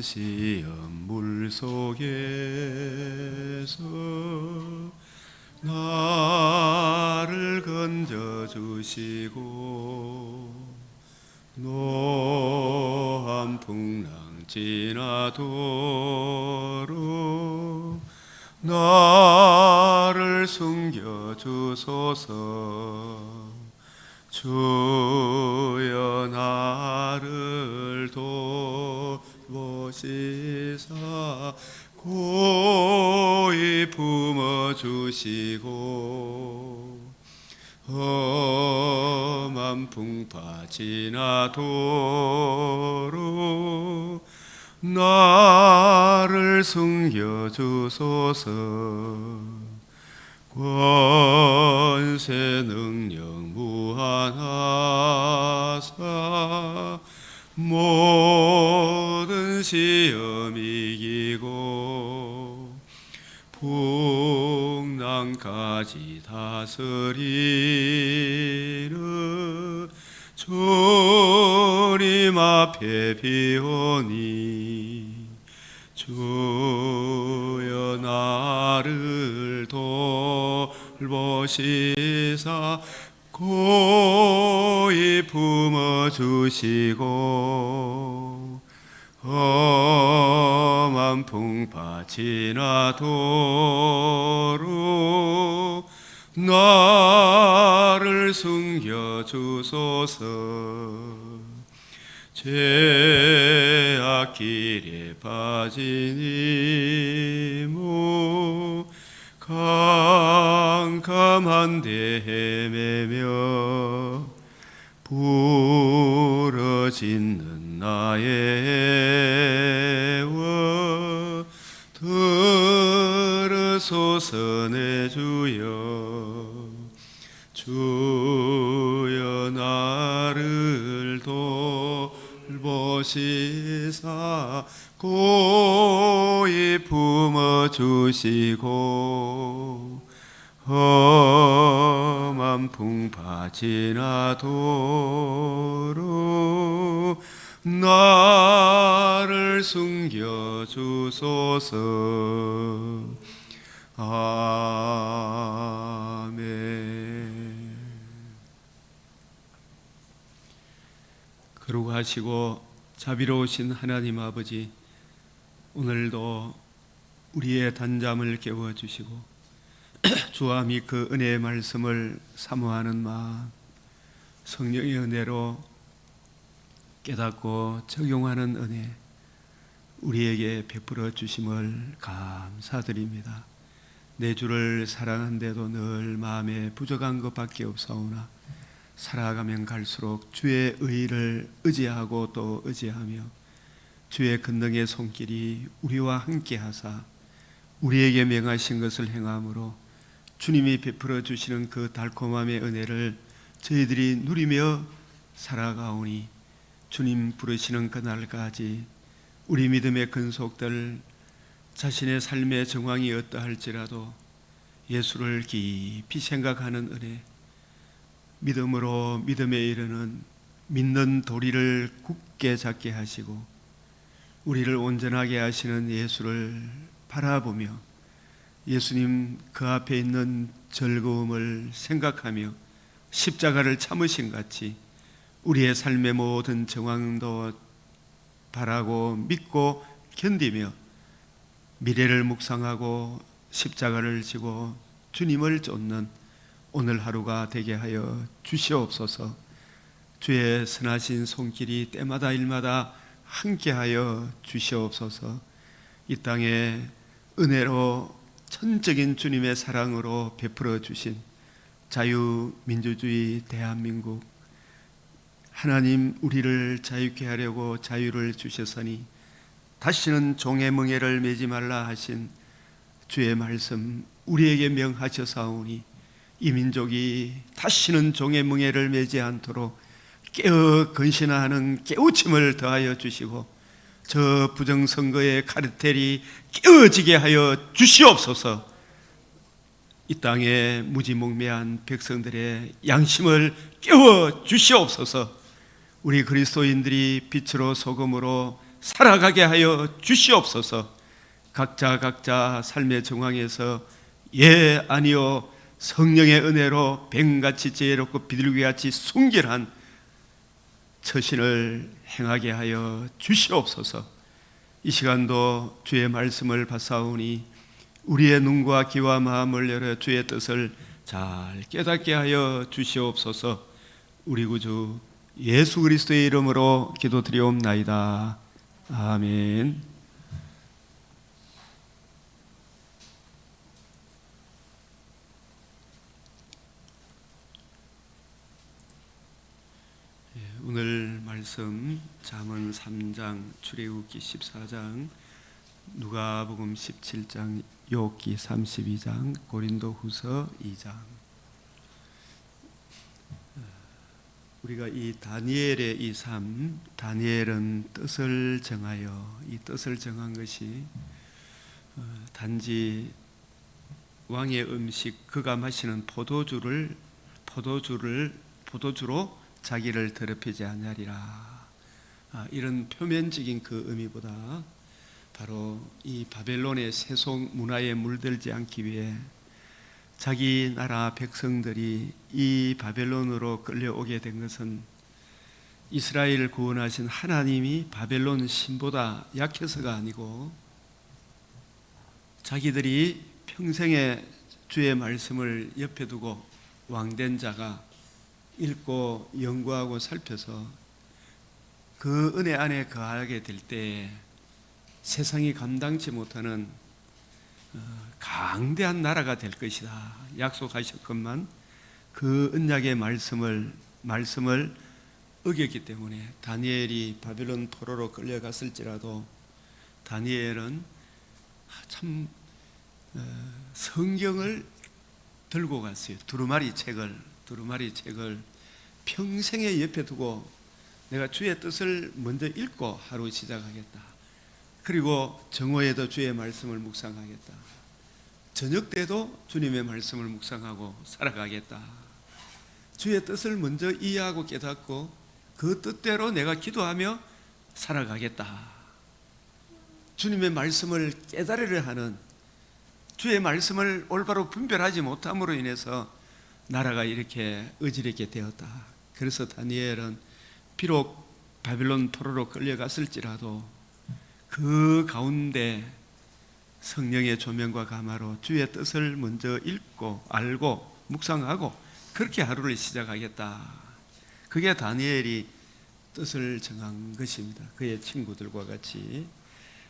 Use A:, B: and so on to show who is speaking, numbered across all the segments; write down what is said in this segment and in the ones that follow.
A: 시험 물 속에서 나를 건져주시고 노한 풍랑 지나도록 나를 숨겨주소서. 주여 나를 돌보시사 고이 품어주시고 험한 풍파 지나도록 나를 숨겨주소서. 권세 능력 무한하사 모든 시험 이기고 풍랑까지 다스리는 주님 앞에 비오니 주여 나를 돌보시사 고이 품어주시고 험한 풍파 지나도록 나를 숨겨주소서. 죄악 길에 빠진 이모 캄캄한 데 헤매며 부러지는 나의 애워 들으소서. 내 주여 주여 나를 돌보시사 고이 품어주시고 험한 풍파 지나도록 나를 숨겨주소서. 아멘. 그러고 하시고 자비로우신 하나님 아버지, 오늘도 우리의 단잠을 깨워주시고 주와 및 그 은혜의 말씀을 사모하는 마음, 성령의 은혜로 깨닫고 적용하는 은혜 우리에게 베풀어 주심을 감사드립니다. 내 주를 사랑한데도 늘 마음에 부족한 것밖에 없사오나 살아가면 갈수록 주의 의를 의지하고 또 의지하며 주의 권능의 손길이 우리와 함께 하사 우리에게 명하신 것을 행함으로 주님이 베풀어 주시는 그 달콤함의 은혜를 저희들이 누리며 살아가오니 주님 부르시는 그날까지 우리 믿음의 근속들, 자신의 삶의 정황이 어떠할지라도 예수를 깊이 생각하는 은혜, 믿음으로 믿음에 이르는 믿는 도리를 굳게 잡게 하시고 우리를 온전하게 하시는 예수를 바라보며 예수님 그 앞에 있는 즐거움을 생각하며 십자가를 참으신 같이 우리의 삶의 모든 정황도 바라고 믿고 견디며 미래를 묵상하고 십자가를 지고 주님을 쫓는 오늘 하루가 되게 하여 주시옵소서. 주의 선하신 손길이 때마다 일마다 함께하여 주시옵소서. 이 땅에 은혜로 천적인 주님의 사랑으로 베풀어 주신 자유민주주의 대한민국, 하나님 우리를 자유케 하려고 자유를 주셨으니 다시는 종의 멍에를 매지 말라 하신 주의 말씀 우리에게 명하셔사오니 이 민족이 다시는 종의 멍에를 매지 않도록 깨어 근신하는 깨우침을 더하여 주시고 저 부정선거의 카르텔이 깨어지게 하여 주시옵소서. 이 땅에 무지몽매한 백성들의 양심을 깨워 주시옵소서. 우리 그리스도인들이 빛으로 소금으로 살아가게 하여 주시옵소서. 각자 삶의 정황에서 예 아니요 성령의 은혜로 뱀같이 지혜롭고 비둘기같이 순결한 처신을 행하게 하여 주시옵소서. 이 시간도 주의 말씀을 받사오니 우리의 눈과 귀와 마음을 열어 주의 뜻을 잘 깨닫게 하여 주시옵소서. 우리 구주 예수 그리스도의 이름으로 기도드리옵나이다. 아멘. 오늘 말씀 잠언 3장, 출애굽기 14장, 누가복음 17장, 욥기 32장, 고린도후서 2장. 우리가 이 다니엘의 이 삶, 다니엘은 뜻을 정하여 이 뜻을 정한 것이 단지 왕의 음식 그가 마시는 포도주로 자기를 더럽히지 아니하리라. 이런 표면적인 그 의미보다 바로 이 바벨론의 세속 문화에 물들지 않기 위해 자기 나라 백성들이 이 바벨론으로 끌려오게 된 것은 이스라엘을 구원하신 하나님이 바벨론 신보다 약해서가 아니고 자기들이 평생에 주의 말씀을 옆에 두고 왕된 자가 읽고 연구하고 살펴서 그 은혜 안에 거하게 될 때에 세상이 감당치 못하는 강대한 나라가 될 것이다 약속하셨건만 그 언약의 말씀을 어겼기 때문에 다니엘이 바벨론 포로로 끌려갔을지라도 다니엘은 참 성경을 들고 갔어요. 두루마리 책을 평생에 옆에 두고 내가 주의 뜻을 먼저 읽고 하루 시작하겠다. 그리고 정오에도 주의 말씀을 묵상하겠다. 저녁 때도 주님의 말씀을 묵상하고 살아가겠다. 주의 뜻을 먼저 이해하고 깨닫고 그 뜻대로 내가 기도하며 살아가겠다. 주님의 말씀을 깨달으려 하는, 주의 말씀을 올바로 분별하지 못함으로 인해서 나라가 이렇게 어지럽게 되었다. 그래서 다니엘은 비록 바벨론 포로로 끌려갔을지라도 그 가운데 성령의 조명과 감화로 주의 뜻을 먼저 읽고 알고 묵상하고 그렇게 하루를 시작하겠다. 그게 다니엘이 뜻을 정한 것입니다. 그의 친구들과 같이.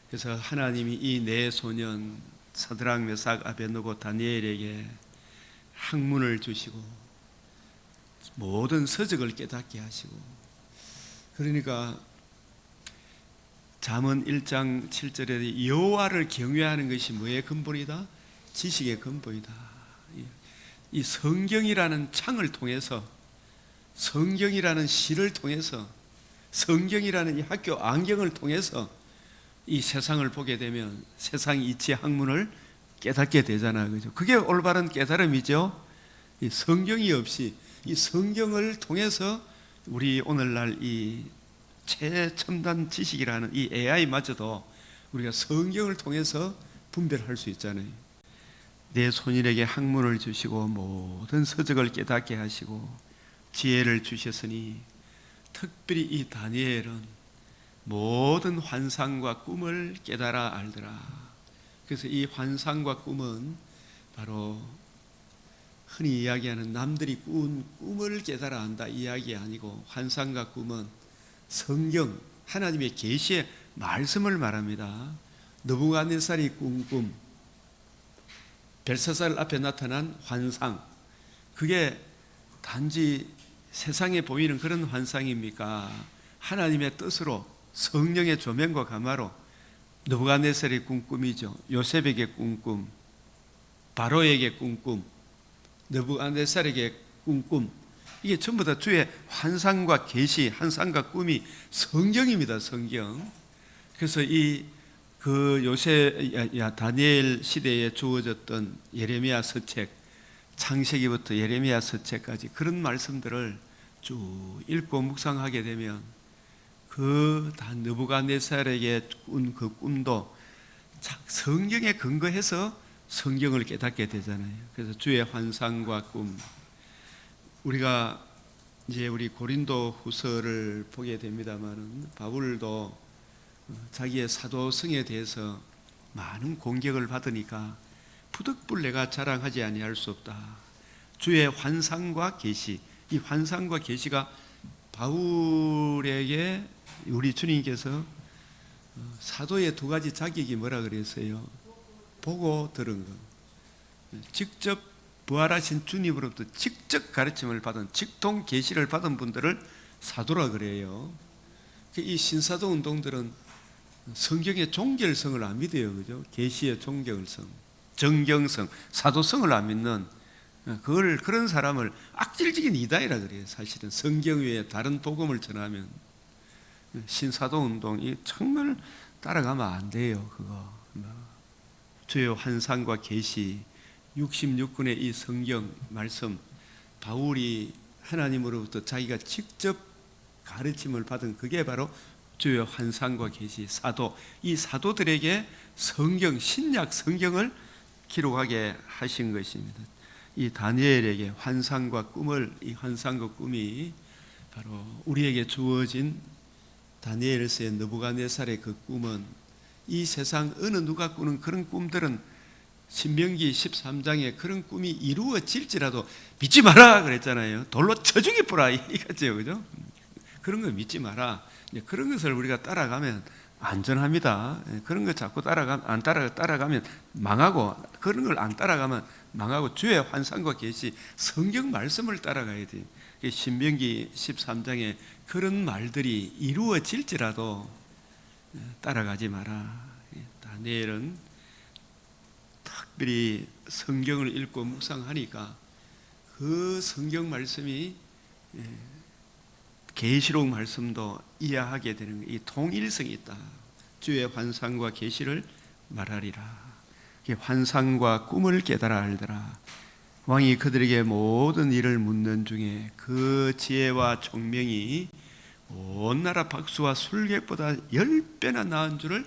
A: 그래서 하나님이 이 네 소년 사드락, 메삭, 아벳느고, 다니엘에게 학문을 주시고 모든 서적을 깨닫게 하시고, 그러니까 잠언 1장 7절에 여호와를 경외하는 것이 뭐의 근본이다? 지식의 근본이다. 이 성경이라는 창을 통해서, 성경이라는 시를 통해서, 성경이라는 이 학교 안경을 통해서 이 세상을 보게 되면 세상 이치 학문을 깨닫게 되잖아요. 그죠? 그게 올바른 깨달음이죠. 이 성경이 없이, 이 성경을 통해서 우리 오늘날 이 최첨단 지식이라는 이 AI마저도 우리가 성경을 통해서 분별할 수 있잖아요. 내 손인에게 학문을 주시고 모든 서적을 깨닫게 하시고 지혜를 주셨으니 특별히 이 다니엘은 모든 환상과 꿈을 깨달아 알더라. 그래서 이 환상과 꿈은 바로 흔히 이야기하는 남들이 꾼 꿈을 깨달아 안다 이야기 아니고, 환상과 꿈은 성경 하나님의 계시의 말씀을 말합니다. 느부갓네살이 꾼 꿈, 벨사살 앞에 나타난 환상, 그게 단지 세상에 보이는 그런 환상입니까? 하나님의 뜻으로 성령의 조명과 감화로 느부갓네살이 꾼 꿈이죠. 요셉에게 꾼 꿈, 바로에게 꾼 꿈, 느부갓네살에게 꾼 꿈, 이게 전부 다 주의 환상과 계시, 환상과 꿈이 성경입니다. 성경. 그래서 다니엘 시대에 주어졌던 예레미야 서책, 창세기부터 예레미야 서책까지 그런 말씀들을 쭉 읽고 묵상하게 되면 그 그 다 느부갓네살에게 꾼 그 꿈도 성경에 근거해서 성경을 깨닫게 되잖아요. 그래서 주의 환상과 꿈, 우리가 이제 우리 고린도 후서를 보게 됩니다만은 바울도 자기의 사도성에 대해서 많은 공격을 받으니까 부득불 내가 자랑하지 아니할 수 없다. 주의 환상과 계시, 이 환상과 계시가 바울에게 우리 주님께서 사도의 두 가지 자격이 뭐라 그랬어요? 보고 들은 것. 직접 부활하신 주님으로부터 직접 가르침을 받은, 직통 계시를 받은 분들을 사도라 그래요. 이 신사도 운동들은 성경의 종결성을 안 믿어요, 그죠? 계시의 종결성, 정경성, 사도성을 안 믿는 그런 사람을 악질적인 이단이라 그래요. 사실은 성경 외에 다른 복음을 전하면 신사도 운동이 정말 따라가면 안 돼요. 그거 주의 환상과 계시 66권의 이 성경 말씀, 바울이 하나님으로부터 자기가 직접 가르침을 받은 그게 바로 주의 환상과 계시, 사도, 이 사도들에게 성경, 신약 성경을 기록하게 하신 것입니다. 이 다니엘에게 환상과 꿈을, 이 환상과 꿈이 바로 우리에게 주어진 다니엘서의 느부갓네살의 그 꿈은, 이 세상 어느 누가 꾸는 그런 꿈들은 신명기 13장에 그런 꿈이 이루어질지라도 믿지 마라 그랬잖아요. 돌로 쳐 죽이보라 이거죠, 그죠? 그런 거 믿지 마라. 그런 것을 우리가 따라가면 안전합니다. 그런 거 자꾸 따라가면 망하고, 그런 걸 안 따라가면 망하고, 주의 환상과 계시, 성경 말씀을 따라가야 돼요. 신명기 13장에 그런 말들이 이루어질지라도 따라가지 마라. 다니엘은 특별히 성경을 읽고 묵상하니까 그 성경 말씀이 계시록 말씀도 이해하게 되는, 이 통일성이 있다. 주의 환상과 계시를 말하리라. 환상과 꿈을 깨달아 알더라. 왕이 그들에게 모든 일을 묻는 중에 그 지혜와 총명이 온 나라 박수와 술객보다 10배나 나은 줄을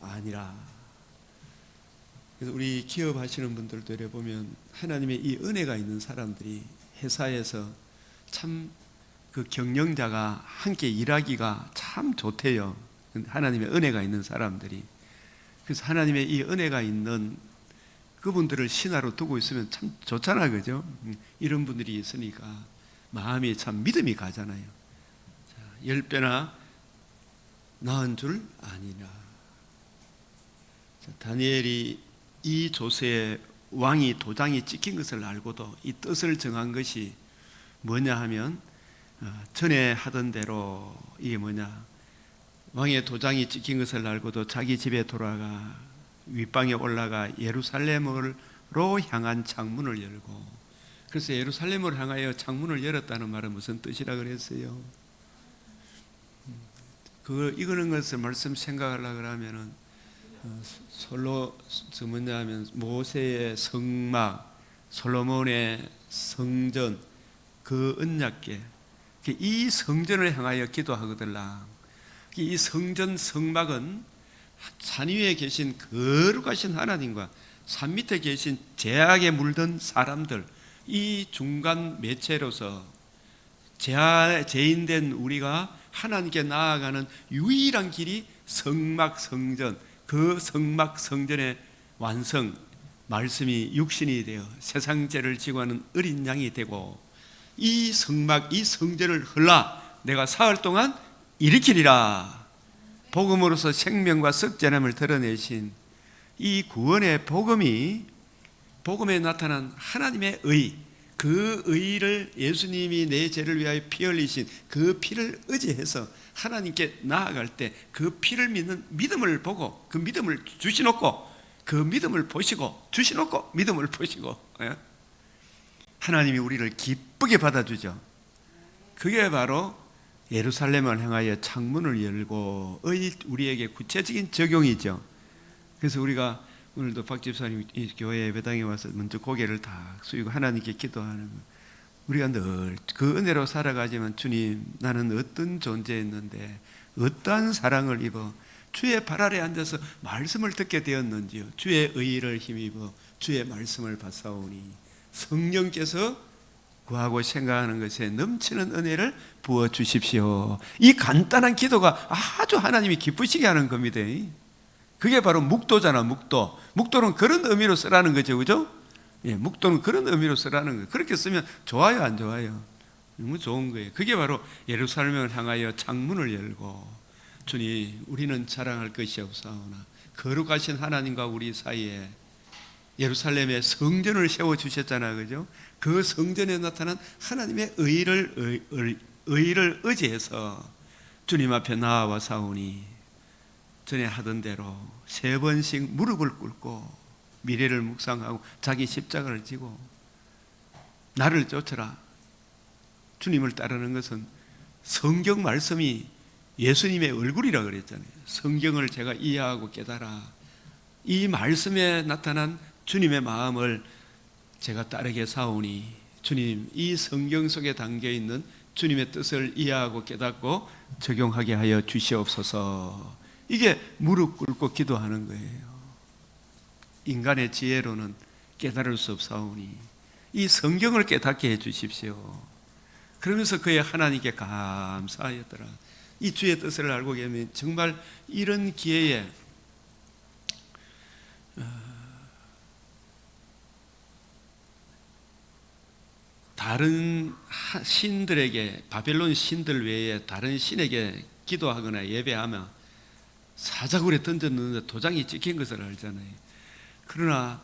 A: 아니라. 그래서 우리 기업하시는 분들도 이래 보면 하나님의 이 은혜가 있는 사람들이 회사에서 참 그 경영자가 함께 일하기가 참 좋대요. 하나님의 은혜가 있는 사람들이. 그래서 하나님의 이 은혜가 있는 그분들을 신하로 두고 있으면 참 좋잖아, 그죠? 이런 분들이 있으니까 마음이 참 믿음이 가잖아요. 10배나 나은 줄 아니라. 다니엘이 이 조서에 왕이 도장이 찍힌 것을 알고도 이 뜻을 정한 것이 뭐냐 하면, 전에 하던 대로, 이게 뭐냐, 왕의 도장이 찍힌 것을 알고도 자기 집에 돌아가 윗방에 올라가 예루살렘으로 향한 창문을 열고. 그래서 예루살렘을 향하여 창문을 열었다는 말은 무슨 뜻이라 그랬어요? 이거는 것을 말씀 생각하려고 그러면은 뭐냐면 모세의 성막, 솔로몬의 성전, 그 언약궤, 이 성전을 향하여 기도하거들라. 이 성전 성막은 산 위에 계신 거룩하신 하나님과 산 밑에 계신 죄악에 물든 사람들, 이 중간 매체로서 죄인된 우리가 하나님께 나아가는 유일한 길이 성막 성전, 그 성막 성전의 완성, 말씀이 육신이 되어 세상 죄를 지고 하는 어린 양이 되고, 이 성막, 이 성전을 흘러 내가 사흘 동안 일으키리라. 복음으로서 생명과 썩전함을 드러내신 이 구원의 복음이, 복음에 나타난 하나님의 의, 그 의를 예수님이 내 죄를 위하여 피 흘리신 그 피를 의지해서 하나님께 나아갈 때 그 피를 믿는 믿음을 보고, 그 믿음을 주시놓고, 그 믿음을 보시고, 주시놓고 믿음을 보시고, 하나님이 우리를 기쁘게 받아주죠. 그게 바로 예루살렘을 향하여 창문을 열고 우리에게 구체적인 적용이죠. 그래서 우리가 오늘도 박 집사님 이 교회 예배당에 와서 먼저 고개를 다 숙이고 하나님께 기도하는 거, 우리가 늘 그 은혜로 살아가지만, 주님, 나는 어떤 존재였는데 어떠한 사랑을 입어 주의 발 아래 앉아서 말씀을 듣게 되었는지요. 주의 의를 힘입어 주의 말씀을 받사오니 성령께서 구하고 생각하는 것에 넘치는 은혜를 부어 주십시오. 이 간단한 기도가 아주 하나님이 기쁘시게 하는 겁니다. 그게 바로 묵도잖아. 묵도는 그런 의미로 쓰라는 거죠, 그죠? 예, 묵도는 그런 의미로 쓰라는 거예요. 그렇게 쓰면 좋아요, 안 좋아요? 너무 좋은 거예요. 그게 바로 예루살렘을 향하여 창문을 열고, 주님, 우리는 자랑할 것이 없사오나 거룩하신 하나님과 우리 사이에 예루살렘에 성전을 세워 주셨잖아요, 그죠? 그 성전에 나타난 하나님의 의를 의지해서 주님 앞에 나와 사오니 전에 하던 대로 3번씩 무릎을 꿇고 미래를 묵상하고 자기 십자가를 지고 나를 쫓으라. 주님을 따르는 것은 성경 말씀이 예수님의 얼굴이라 그랬잖아요. 성경을 제가 이해하고 깨달아 이 말씀에 나타난 주님의 마음을 제가 따르게 사오니 주님, 이 성경 속에 담겨있는 주님의 뜻을 이해하고 깨닫고 적용하게 하여 주시옵소서. 이게 무릎 꿇고 기도하는 거예요. 인간의 지혜로는 깨달을 수 없사오니 이 성경을 깨닫게 해 주십시오. 그러면서 그의 하나님께 감사하였더라. 이 주의 뜻을 알고 계면 정말 이런 기회에 다른 신들에게, 바벨론 신들 외에 다른 신에게 기도하거나 예배하면 사자굴에 던졌는데 도장이 찍힌 것을 알잖아요. 그러나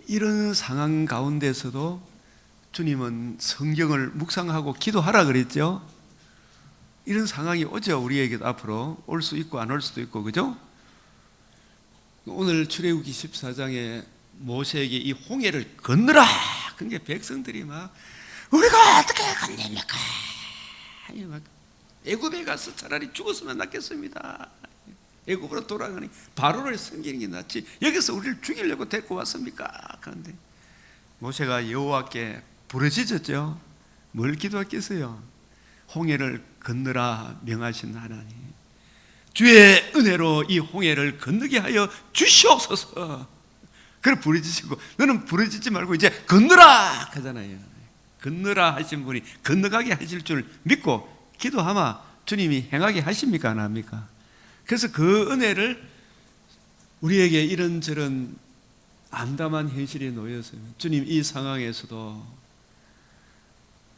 A: 이런 상황 가운데서도 주님은 성경을 묵상하고 기도하라 그랬죠. 이런 상황이 오죠. 우리에게도 앞으로 올 수 있고 안 올 수도 있고, 그죠? 오늘 출애굽기 14장에 모세에게 이 홍해를 건너라. 그러니까 백성들이 막 우리가 어떻게 건넵니까? 애굽에 가서 차라리 죽었으면 낫겠습니다. 애굽으로 돌아가니 바로를 섬기는 게 낫지 여기서 우리를 죽이려고 데리고 왔습니까? 그런데 모세가 여호와께 부르짖었죠. 뭘 기도했겠어요? 홍해를 건너라 명하신 하나님, 주의 은혜로 이 홍해를 건너게 하여 주시옵소서. 그걸 부르짖고, 너는 부르짖지 말고 이제 건너라 하잖아요. 건너라 하신 분이 건너가게 하실 줄 믿고 기도하면 주님이 행하게 하십니까? 안 합니까? 그래서 그 은혜를 우리에게 이런저런 암담한 현실에 놓여서 주님, 이 상황에서도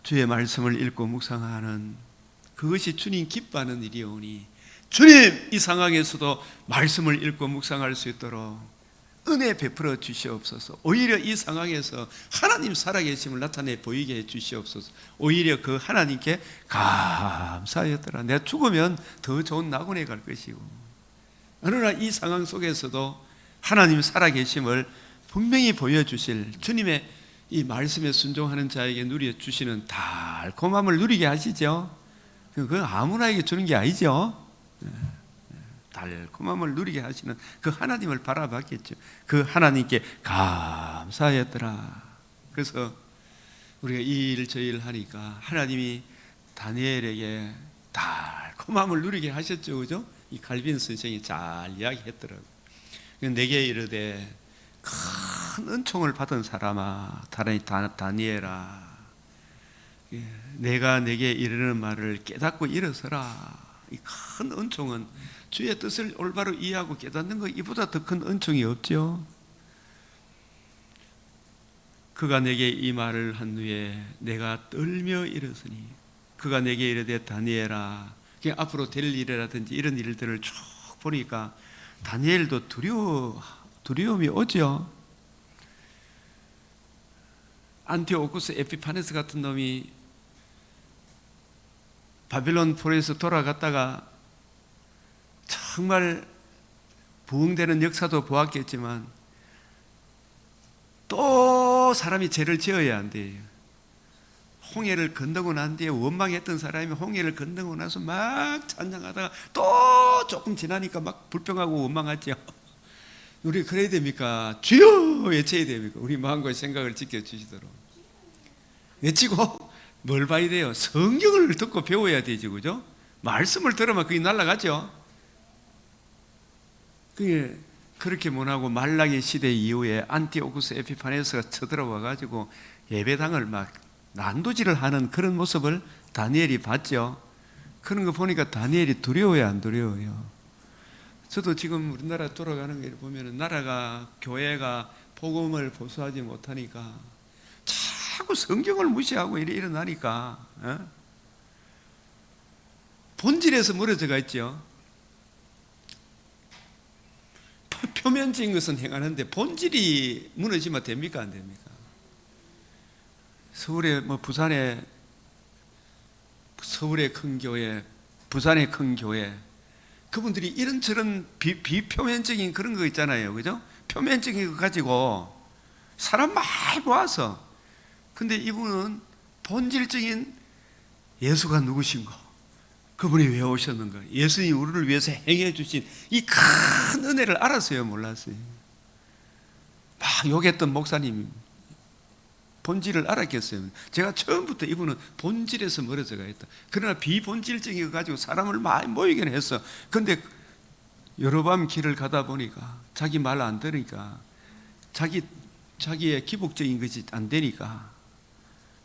A: 주의 말씀을 읽고 묵상하는 그것이 주님 기뻐하는 일이오니 주님, 이 상황에서도 말씀을 읽고 묵상할 수 있도록 은혜 베풀어 주시옵소서. 오히려 이 상황에서 하나님 살아계심을 나타내 보이게 해 주시옵소서. 오히려 그 하나님께 감사하였더라. 내가 죽으면 더 좋은 낙원에 갈 것이고, 어느 날 이 상황 속에서도 하나님 살아계심을 분명히 보여주실 주님의 이 말씀에 순종하는 자에게 누려주시는 달콤함을 누리게 하시죠. 그건 아무나에게 주는 게 아니죠. 달콤함을 누리게 하시는 그 하나님을 바라봤겠죠. 그 하나님께 감사하였더라. 그래서 우리가 이 일 저 일 하니까 하나님이 다니엘에게 달콤함을 누리게 하셨죠, 그죠? 이 갈빈 선생이 잘 이야기했더라고요. 내게 이르되 큰 은총을 받은 사람아, 다니엘아, 내가 내게 이르는 말을 깨닫고 일어서라. 이 큰 은총은 주의 뜻을 올바로 이해하고 깨닫는 것, 이보다 더 큰 은총이 없죠. 그가 내게 이 말을 한 후에 내가 떨며 일어서니, 그가 내게 이르되 다니엘아, 앞으로 될 일이라든지 이런 일들을 쭉 보니까 다니엘도 두려움이 오죠. 안티오쿠스 에피파네스 같은 놈이 바빌론 포로에서 돌아갔다가 정말 부흥되는 역사도 보았겠지만 또 사람이 죄를 지어야 한대요. 홍해를 건너고 난 뒤에 원망했던 사람이 홍해를 건너고 나서 막 찬양하다가 또 조금 지나니까 막 불평하고 원망하죠. 우리 그래야 됩니까? 주여 외쳐야 됩니까? 우리 마음과 생각을 지켜주시도록 외치고 뭘 봐야 돼요? 성경을 듣고 배워야 되지, 그죠? 말씀을 들으면 그게 날아가죠. 그게 그렇게 못하고 말라기 시대 이후에 안티오쿠스 에피파네스가 쳐들어와 가지고 예배당을 막 난도질을 하는 그런 모습을 다니엘이 봤죠. 그런 거 보니까 다니엘이 두려워요, 안 두려워요? 저도 지금 우리나라 돌아가는 걸 보면 나라가, 교회가 복음을 보수하지 못하니까 자꾸 성경을 무시하고 일어나니까 본질에서 멀어져가 있죠. 표면적인 것은 행하는데 본질이 무너지면 됩니까, 안 됩니까? 서울에 서울의 큰 교회, 부산의 큰 교회, 그분들이 이런저런 비표면적인 그런 거 있잖아요, 그죠? 표면적인 거 가지고 사람 많이 모아서, 근데 이분은 본질적인 예수가 누구신가, 그분이 왜 오셨는가, 예수님이 우리를 위해서 행해 주신 이 큰 은혜를 알았어요, 몰랐어요? 막 욕했던 목사님 본질을 알았겠어요. 제가 처음부터 이분은 본질에서 멀어져가 있다. 그러나 비본질적인 거 가지고 사람을 많이 모이긴 했어. 그런데 여러 밤 길을 가다 보니까 자기 말 안 들으니까, 자기의 기복적인 것이 안 되니까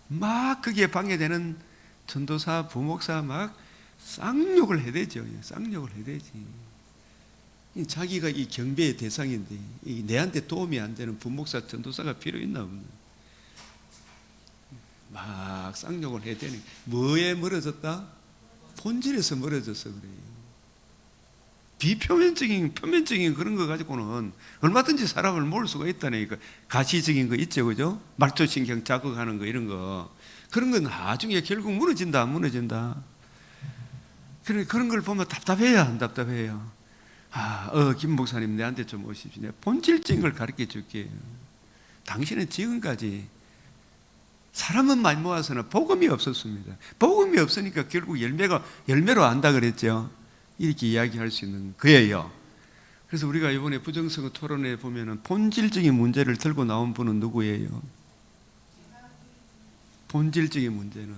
A: 막 거기에 방해되는 전도사, 부목사 막 쌍욕을 해대죠. 쌍욕을 해대지. 자기가 이 경배의 대상인데 내한테 도움이 안 되는 부목사, 전도사가 필요 있나 없나? 막 쌍욕을 해야 되니 뭐에 멀어졌다? 본질에서 멀어졌어 그래요. 표면적인 그런 거 가지고는 얼마든지 사람을 모을 수가 있다니까. 가시적인 거 있죠, 그죠? 말초신경 자극하는 거, 이런 거, 그런 건 나중에 결국 무너진다, 안 무너진다. 그런 걸 보면 답답해요, 안 답답해요? 김 목사님 내한테 좀 오십시오. 내가 본질적인 걸 가르쳐 줄게요. 당신은 지금까지 사람은 많이 모아서는 복음이 없었습니다. 복음이 없으니까 결국 열매로 안다 그랬죠. 이렇게 이야기할 수 있는 거예요. 그래서 우리가 이번에 부정선거 토론회 보면은 본질적인 문제를 들고 나온 분은 누구예요? 본질적인 문제는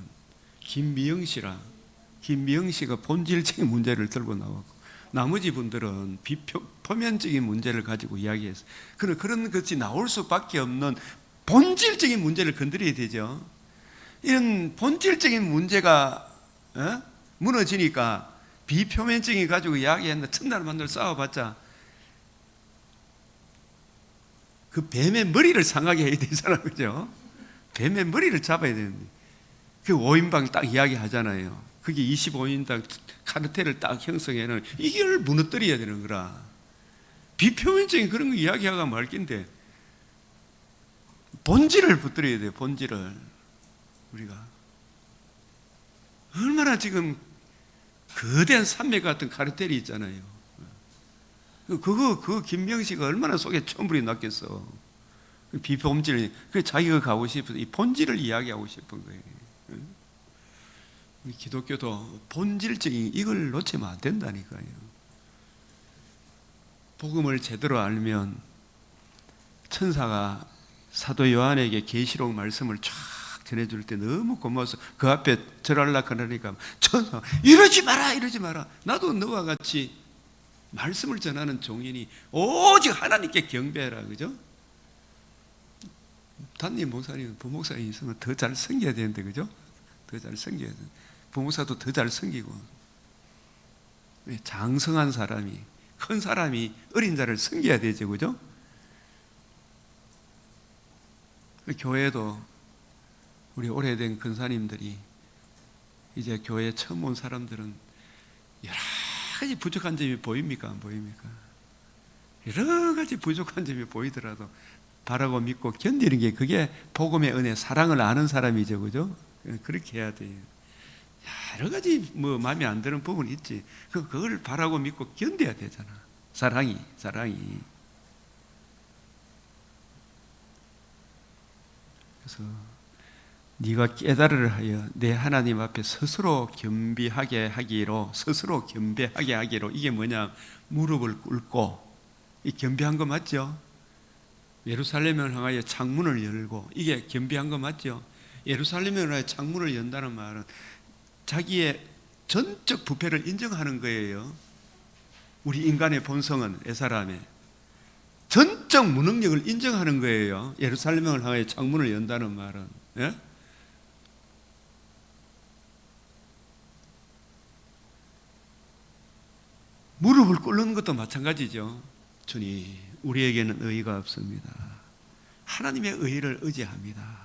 A: 김미영 씨가 본질적인 문제를 들고 나왔고, 나머지 분들은 표면적인 문제를 가지고 이야기했어요. 그런 것이 나올 수밖에 없는 본질적인 문제를 건드려야 되죠. 이런 본질적인 문제가 무너지니까 비표면적인 가지고 이야기했는데 첫날 만날 싸워봤자 그 뱀의 머리를 상하게 해야 되잖아, 그죠? 뱀의 머리를 잡아야 되는데, 그 5인방 딱 이야기하잖아요. 그게 25인당 카르텔을 딱 형성해는 이걸 무너뜨려야 되는 거라. 비표면적인 그런 거 이야기하가 말 낀데 본질을 붙들어야 돼요. 본질을. 우리가 얼마나 지금 거대한 산맥 같은 카르텔이 있잖아요. 그거 김명식가 얼마나 속에 천불이 났겠어. 비본질, 그 자기가 가고 싶은 이 본질을 이야기하고 싶은 거예요. 우리 기독교도 본질적인 이걸 놓치면 안 된다니까요. 복음을 제대로 알면 천사가 사도 요한에게 계시록 말씀을 쫙 전해줄 때 너무 고마워서 그 앞에 절하려고 그러니까 천사, 이러지 마라. 나도 너와 같이 말씀을 전하는 종이니 오직 하나님께 경배해라, 그죠? 담임 목사님, 부목사님 있으면 더 잘 섬겨야 되는데, 그죠? 더 잘 섬겨야 돼. 부목사도 더 잘 섬기고. 장성한 사람이, 큰 사람이 어린 자를 섬겨야 되죠, 그죠? 교회도 우리 오래된 근사님들이 이제 교회에 처음 온 사람들은 여러 가지 부족한 점이 보입니까, 안 보입니까? 여러 가지 부족한 점이 보이더라도 바라고 믿고 견디는 게, 그게 복음의 은혜, 사랑을 아는 사람이죠, 그죠? 그렇게 해야 돼요. 여러 가지 마음에 안 드는 부분이 있지. 그걸 바라고 믿고 견뎌야 되잖아. 사랑이. 그래서 네가 깨달으려 하여 내 하나님 앞에 스스로 겸비하게 하기로, 이게 뭐냐? 무릎을 꿇고. 이 겸비한 거 맞죠? 예루살렘을 향하여 창문을 열고, 이게 겸비한 거 맞죠? 예루살렘을 향하여 창문을 연다는 말은 자기의 전적 부패를 인정하는 거예요. 우리 인간의 본성은 애사람의 전적 무능력을 인정하는 거예요. 예루살렘을 향해 창문을 연다는 말은, 예? 무릎을 꿇는 것도 마찬가지죠. 주님, 우리에게는 의의가 없습니다. 하나님의 의의를 의지합니다.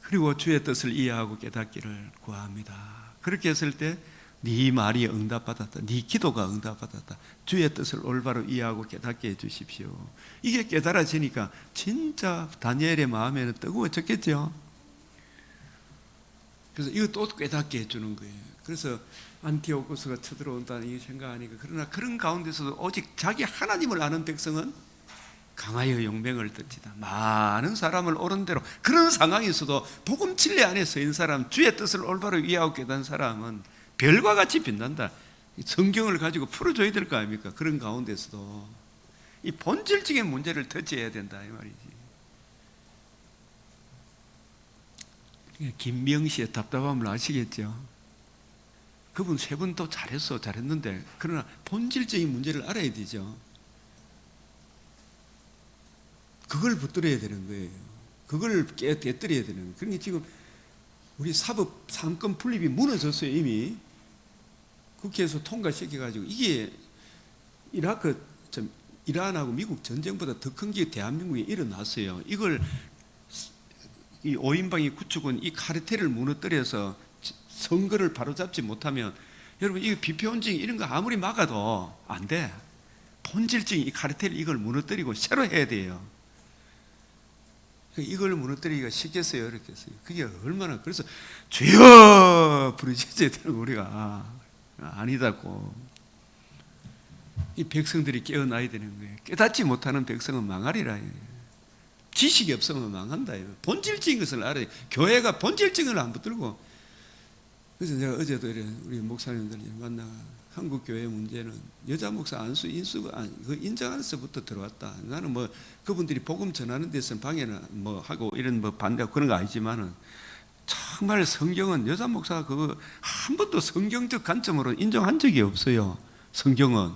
A: 그리고 주의 뜻을 이해하고 깨닫기를 구합니다. 그렇게 했을 때 네 말이 응답받았다, 네 기도가 응답받았다, 주의 뜻을 올바로 이해하고 깨닫게 해주십시오. 이게 깨달아지니까 진짜 다니엘의 마음에는 뜨거워졌겠죠. 그래서 이것도 깨닫게 해주는 거예요. 그래서 안티오코스가 쳐들어온다는 이 생각하니까, 그러나 그런 가운데서도 오직 자기 하나님을 아는 백성은 강하여 용맹을 뜯지다. 많은 사람을 옳은 대로, 그런 상황에서도 복음 진리 안에 서 있는 사람, 주의 뜻을 올바로 이해하고 깨닫는 사람은 별과 같이 빛난다. 성경을 가지고 풀어줘야 될 거 아닙니까? 그런 가운데서도 이 본질적인 문제를 터치해야 된다 이 말이지. 김명 씨의 답답함을 아시겠죠? 그분 세 분 또 잘했는데, 그러나 본질적인 문제를 알아야 되죠. 그걸 붙들어야 되는 거예요. 그걸 깨뜨려야 되는 거예요. 그러니 지금 우리 사법 상권 분립이 무너졌어요. 이미 국회에서 통과시켜가지고. 이게 이란하고 미국 전쟁보다 더 큰 게 대한민국에 일어났어요. 이걸 이 5인방이 구축은 이 카르텔을 무너뜨려서 선거를 바로잡지 못하면, 여러분 이 비표온증 이런 거 아무리 막아도 안 돼. 본질적인 이 카르텔 이걸 무너뜨리고 새로 해야 돼요. 이걸 무너뜨리기가 쉽겠어요, 어렵겠어요? 그게 얼마나. 그래서 주여 부르짖어야 되는 우리가 아니다고. 이 백성들이 깨어나야 되는 거예요. 깨닫지 못하는 백성은 망하리라. 지식이 없으면 망한다. 본질적인 것을 알아야 돼. 교회가 본질적인 걸 안 붙들고. 그래서 내가 어제도 우리 목사님들 만나, 한국 교회 문제는 여자 목사 안수 인수가 그 인정하면서부터 들어왔다. 나는 뭐 그분들이 복음 전하는 데서는 방해나 뭐 하고 이런 뭐 반대하고 그런 거 아니지만은, 정말 성경은 여자 목사가 그거 한 번도 성경적 관점으로 인정한 적이 없어요. 성경은.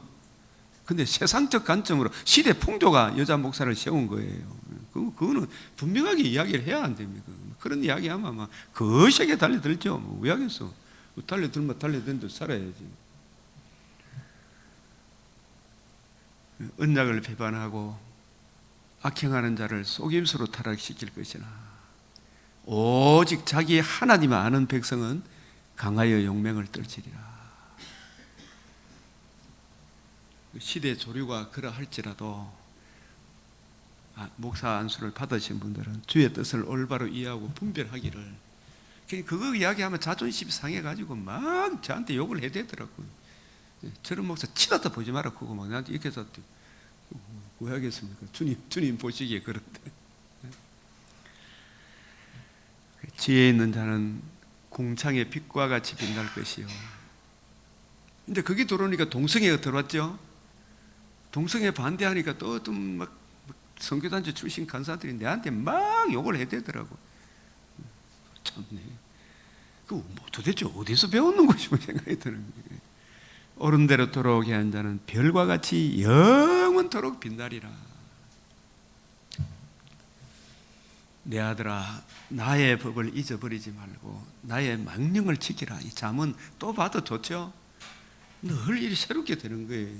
A: 근데 세상적 관점으로 시대 풍조가 여자 목사를 세운 거예요. 그거는 분명하게 이야기를 해야 안 됩니까? 그런 이야기하면 아마 거시하게 달려들죠. 왜 하겠어? 달려들면 달려든 대로 살아야지. 언약을 배반하고 악행하는 자를 속임수로 타락시킬 것이나, 오직 자기 하나님 아는 백성은 강하여 용맹을 떨치리라. 시대 조류가 그러할지라도 목사 안수를 받으신 분들은 주의 뜻을 올바로 이해하고 분별하기를. 그거 이야기하면 자존심이 상해가지고 막 저한테 욕을 해야 되더라고요. 저런 목사 치다도 보지 마라. 그거 막 나한테 이렇게 해서 왜 하겠습니까? 주님 보시기에 그런데. 지혜 있는 자는 궁창의 빛과 같이 빛날 것이요. 근데 그게 들어오니까 동성애가 들어왔죠. 동성애 반대하니까 또 막 선교단체 출신 간사들이 내한테 막 욕을 해대더라고. 참네. 그 도대체 어디서 배웠는 것이 생각이 드는 거예요. 옳은 대로 돌아오게 한 자는 별과 같이 영원토록 빛나리라. 내 아들아, 나의 법을 잊어버리지 말고 나의 망령을 지키라. 이 잠은 또 봐도 좋죠. 늘 일이 새롭게 되는 거예요.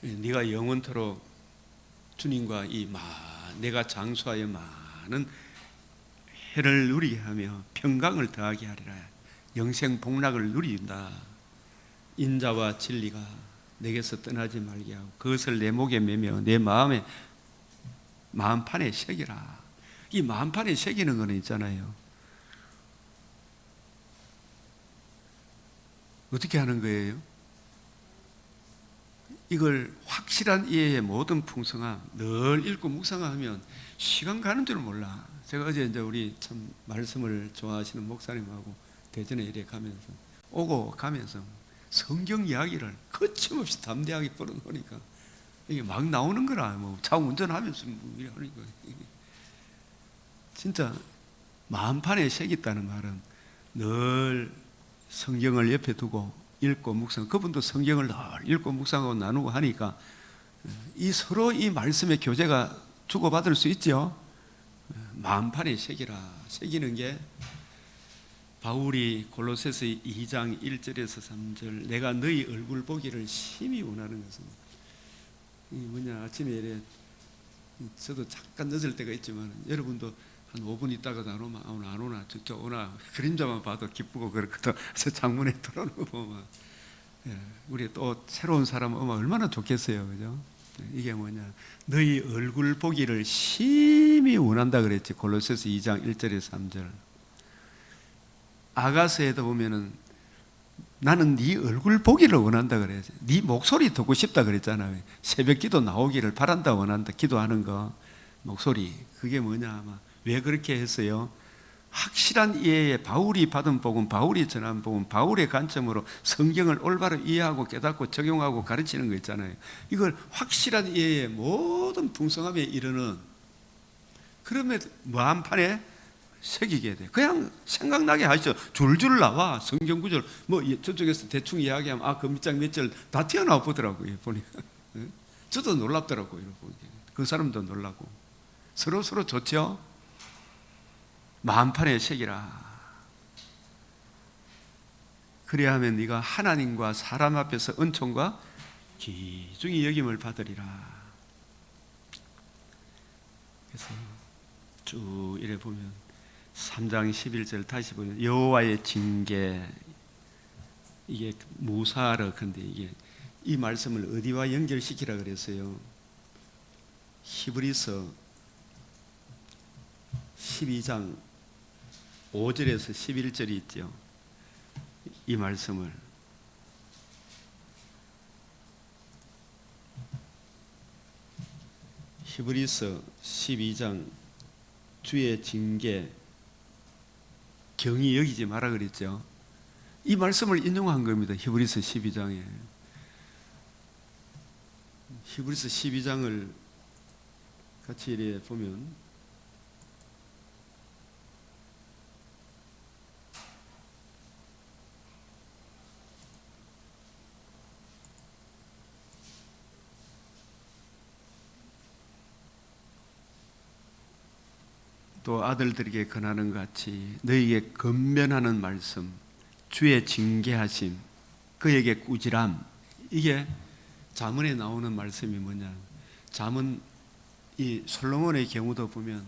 A: 네가 영원토록 주님과 내가 장수하여 많은 해를 누리게 하며 평강을 더하게 하리라. 영생 복락을 누린다. 인자와 진리가 내게서 떠나지 말게 하고 그것을 내 목에 매며 내 마음판에 새기라. 이 마음판에 새기는 거는 있잖아요. 어떻게 하는 거예요? 이걸 확실한 이해의 모든 풍성함, 늘 읽고 묵상하면 시간 가는 줄 몰라. 제가 어제 이제 우리 참 말씀을 좋아하시는 목사님하고 대전에 이래 가면서 오고 가면서 성경 이야기를 거침없이 담대하게 풀어놓으니까 이게 막 나오는 거라. 뭐 차 운전하면서 뭐 이러니까 진짜 마음판에 새겼다는 말은 늘 성경을 옆에 두고 읽고 묵상, 그분도 성경을 늘 읽고 묵상하고 나누고 하니까 이 서로 이 말씀의 교제가 주고받을 수 있죠. 마음판에 새기는 게 바울이 골로새서 2장 1절에서 3절 내가 너희 얼굴 보기를 심히 원하는 것은 이 뭐냐, 아침에 이래 저도 잠깐 늦을 때가 있지만 여러분도 한 5분 있다가 나오면 안 오나 저쪽 오나 그림자만 봐도 기쁘고 그렇거든. 그래서 창문에 들어오는 거 보면 우리 또 새로운 사람 오면 얼마나 좋겠어요, 그죠? 이게 뭐냐, 너희 얼굴 보기를 심히 원한다 그랬지. 골로새서 2장 1절에서 3절. 아가서에도 보면은 나는 네 얼굴 보기를 원한다 그래야지. 네 목소리 듣고 싶다 그랬잖아요. 새벽기도 나오기를 바란다 원한다. 기도하는 거 목소리, 그게 뭐냐, 아마 왜 그렇게 했어요? 확실한 이해에 바울이 받은 복음, 바울이 전한 복음, 바울의 관점으로 성경을 올바로 이해하고 깨닫고 적용하고 가르치는 거 있잖아요. 이걸 확실한 이해에 모든 풍성함에 이르는, 그러면 마음판에 새기게 돼. 그냥 생각나게 하시죠. 줄줄 나와. 성경 구절 뭐 저쪽에서 대충 이야기하면 그 밑장 몇 절 다 튀어나와 보더라고요, 보니까. 저도 놀랍더라고요. 그 사람도 놀라고. 서로 좋죠. 마음판에 새기라. 그래야 하면 네가 하나님과 사람 앞에서 은총과 귀중히 여김을 받으리라. 그래서 쭉 이래 보면 3장 11절 다시 보면 여호와의 징계, 이게 무사하라. 근데 이게 이 말씀을 어디와 연결시키라 그랬어요? 히브리서 12장 5절에서 11절이 있죠. 이 말씀을 히브리서 12장 주의 징계 경히 여기지 마라 그랬죠. 이 말씀을 인용한 겁니다. 히브리서 12장에. 히브리서 12장을 같이 이렇게 보면 또 아들들에게 권하는 것 같이 너희에게 건면하는 말씀, 주의 징계하심, 그에게 꾸지람, 이게 잠언에 나오는 말씀이 뭐냐, 잠언 이 솔로몬의 경우도 보면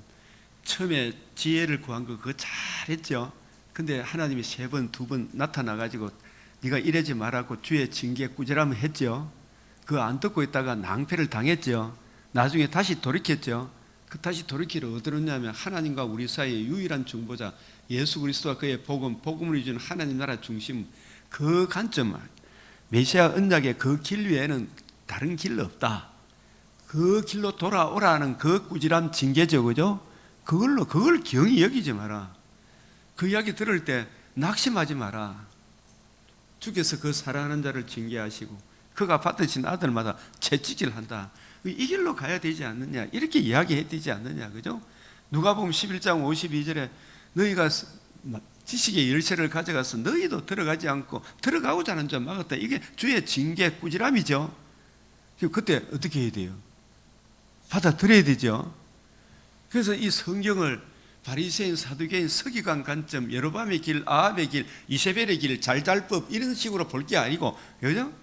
A: 처음에 지혜를 구한 거 그거 잘했죠. 근데 하나님이 3번, 2번 나타나가지고 네가 이러지 말라고 주의 징계 꾸지람을 했죠. 그거 안 듣고 있다가 낭패를 당했죠. 나중에 다시 돌이켰죠. 그 다시 돌이키를 어디로 했냐면 하나님과 우리 사이의 유일한 중보자 예수 그리스도와 그의 복음을 이루는 하나님 나라 중심, 그 관점, 메시아 언약의 그 길 외에는 다른 길 없다. 그 길로 돌아오라는 그 꾸지람 징계죠, 그죠? 그걸 경히 여기지 마라. 그 이야기 들을 때 낙심하지 마라. 주께서 그 사랑하는 자를 징계하시고 그가 받으신 아들마다 채찍질한다. 이 길로 가야 되지 않느냐, 이렇게 이야기해야 되지 않느냐, 그죠? 누가복음 11장 52절에 너희가 지식의 열쇠를 가져가서 너희도 들어가지 않고 들어가고자 하는 자 막았다. 이게 주의 징계 꾸지람이죠. 그때 어떻게 해야 돼요? 받아들여야 되죠. 그래서 이 성경을 바리새인, 사두개인, 서기관 관점, 여로밤의 길, 아합의 길, 이세벨의 길, 잘잘법 이런 식으로 볼 게 아니고, 그죠?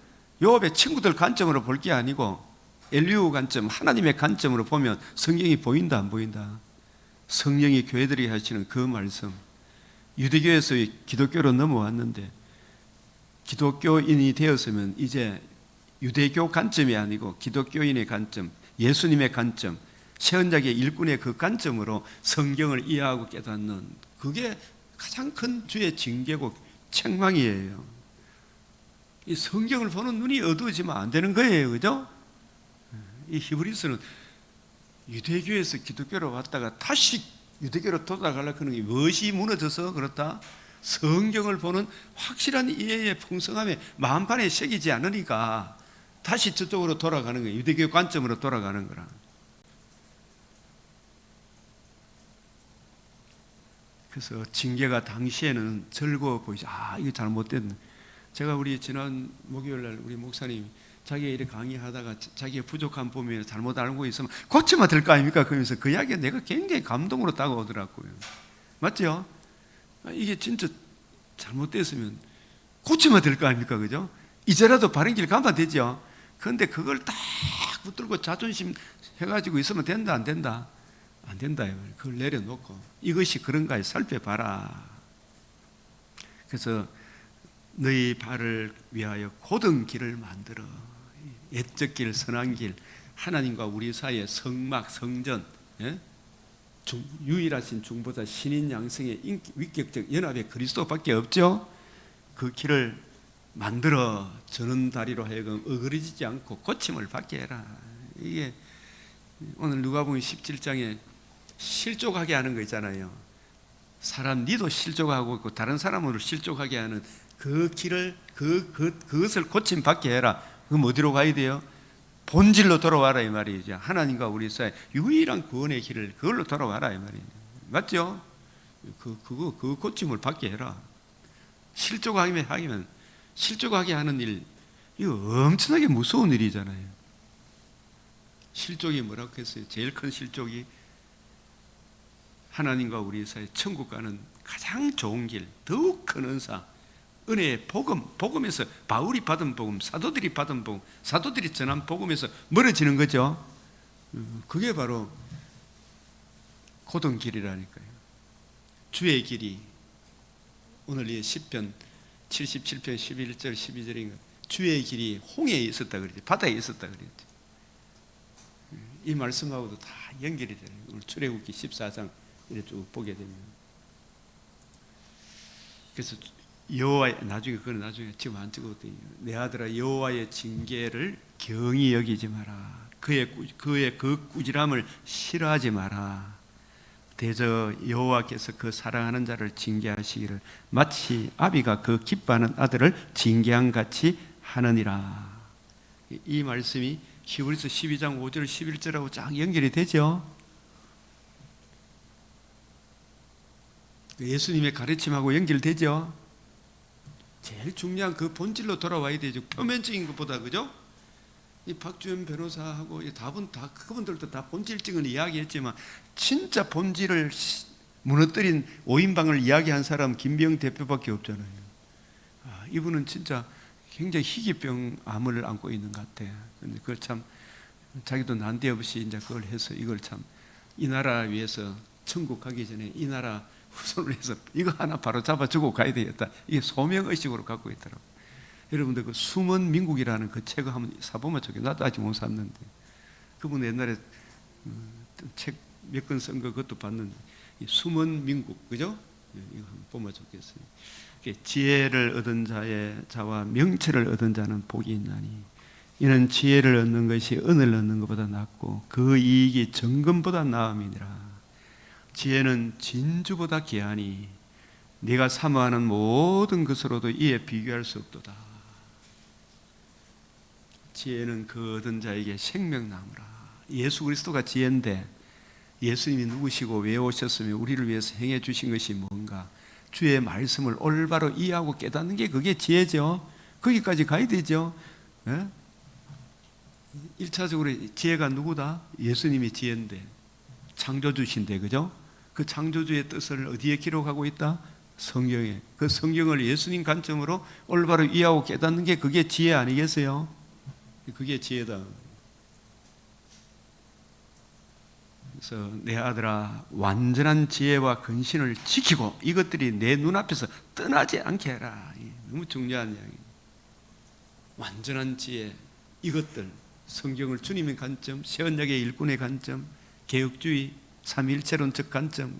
A: 요압의 친구들 관점으로 볼 게 아니고 엘리후 관점, 하나님의 관점으로 보면 성경이 보인다 안 보인다? 성령이 교회들이 하시는 그 말씀, 유대교에서 기독교로 넘어왔는데 기독교인이 되었으면 이제 유대교 관점이 아니고 기독교인의 관점, 예수님의 관점, 새언약의 일꾼의 그 관점으로 성경을 이해하고 깨닫는, 그게 가장 큰 주의 징계고 책망이에요. 이 성경을 보는 눈이 어두워지면 안 되는 거예요, 그죠? 이 히브리서는 유대교에서 기독교로 왔다가 다시 유대교로 돌아가려고 하는 게 무엇이 무너져서 그렇다? 성경을 보는 확실한 이해의 풍성함에 마음판에 새기지 않으니까 다시 저쪽으로 돌아가는 거예요. 유대교 관점으로 돌아가는 거라. 그래서 징계가 당시에는 즐거워 보이죠. 아, 이거 잘못됐네. 제가 우리 지난 목요일 날 우리 목사님 자기가 이렇게 강의하다가 자기의 부족함 보면 잘못 알고 있으면 고치면 될 거 아닙니까? 그러면서 그 이야기가 내가 굉장히 감동으로 다가오더라고요. 맞죠? 이게 진짜 잘못됐으면 고치면 될 거 아닙니까? 그죠? 이제라도 바른 길 가면 되죠. 그런데 그걸 딱 붙들고 자존심 해가지고 있으면 된다, 안 된다? 안 된다. 그걸 내려놓고 이것이 그런가 살펴봐라. 그래서 너희 발을 위하여 곧은 길을 만들어. 옛적 길, 선한 길, 하나님과 우리 사이의 성막, 성전, 예? 유일하신 중보자 신인 양성의 위격적 연합의 그리스도밖에 없죠. 그 길을 만들어 저는 다리로 하여금 어그러지지 않고 고침을 받게 해라. 이게 오늘 누가복음 17장에 실족하게 하는 거 있잖아요. 사람 니도 실족하고 있고 다른 사람으로 실족하게 하는 그 길을 그것을 고침 받게 해라. 그럼 어디로 가야 돼요? 본질로 돌아와라 이 말이죠. 하나님과 우리 사이 유일한 구원의 길을 그걸로 돌아와라 이 말이죠. 맞죠? 그 고침을 받게 해라. 실족하게 하는 일, 이거 엄청나게 무서운 일이잖아요. 실족이 뭐라고 했어요? 제일 큰 실족이 하나님과 우리 사이 천국 가는 가장 좋은 길, 더욱 큰 은사, 은혜의 복음, 복음에서 바울이 받은 복음, 사도들이 받은 복음, 사도들이 전한 복음에서 멀어지는 거죠. 그게 바로 고든 길이라니까요. 주의 길이 오늘 이 시편 77편 11절 12절인가 주의 길이 홍해에 있었다 그랬지, 바다에 있었다 그랬지. 이 말씀하고도 다 연결이 되는 오늘 출애굽기 14장 이렇게 쭉 보게 되면, 그래서 여호와의 나중에 지금 안 찍었더니 내 아들아 여호와의 징계를 경히 여기지 마라. 그의 그 꾸지람을 싫어하지 마라. 대저 여호와께서 그 사랑하는 자를 징계하시기를 마치 아비가 그 기뻐하는 아들을 징계한 같이 하느니라. 이 말씀이 히브리서 12장 5절 11절하고 쫙 연결이 되죠. 예수님의 가르침하고 연결되죠. 제일 중요한 그 본질로 돌아와야 되죠. 표면적인 것보다, 그죠? 이 박주현 변호사하고 이 답은 다 그분들도 다 본질적인 이야기했지만 진짜 본질을 무너뜨린 5인방을 이야기한 사람 김병 대표밖에 없잖아요. 이분은 진짜 굉장히 희귀병 암을 안고 있는 것 같아. 근데 그걸 참 자기도 난데없이 이제 그걸 해서 이걸 참 이 나라 위해서 천국 가기 전에 이 나라 후손을 해서 이거 하나 바로 잡아주고 가야 되겠다. 이게 소명의식으로 갖고 있더라고. 여러분들 그 숨은 민국이라는 그 책을 한번 사보면 좋겠어요. 나도 아직 못 샀는데 그분 옛날에 책 몇 권 쓴 거 그것도 봤는데 숨은 민국, 그죠? 이거 한번 보면 좋겠어요. 지혜를 얻은 자와 명철을 얻은 자는 복이 있나니 이는 지혜를 얻는 것이 은을 얻는 것보다 낫고 그 이익이 정금보다 나음이니라. 지혜는 진주보다 귀하니 네가 사모하는 모든 것으로도 이에 비교할 수 없도다. 지혜는 그 얻은 자에게 생명나무라. 예수 그리스도가 지혜인데 예수님이 누구시고 왜 오셨으며 우리를 위해서 행해 주신 것이 뭔가 주의 말씀을 올바로 이해하고 깨닫는 게 그게 지혜죠. 거기까지 가야 되죠. 네? 1차적으로 지혜가 누구다? 예수님이 지혜인데 창조주신데, 그죠? 그 창조주의 뜻을 어디에 기록하고 있다? 성경에. 그 성경을 예수님 관점으로 올바로 이해하고 깨닫는 게 그게 지혜 아니겠어요? 그게 지혜다. 그래서 내 아들아 완전한 지혜와 근신을 지키고 이것들이 내 눈앞에서 떠나지 않게 해라. 너무 중요한 이야기. 완전한 지혜, 이것들 성경을 주님의 관점, 세언약의 일꾼의 관점, 개혁주의, 삼위일체론적 관점,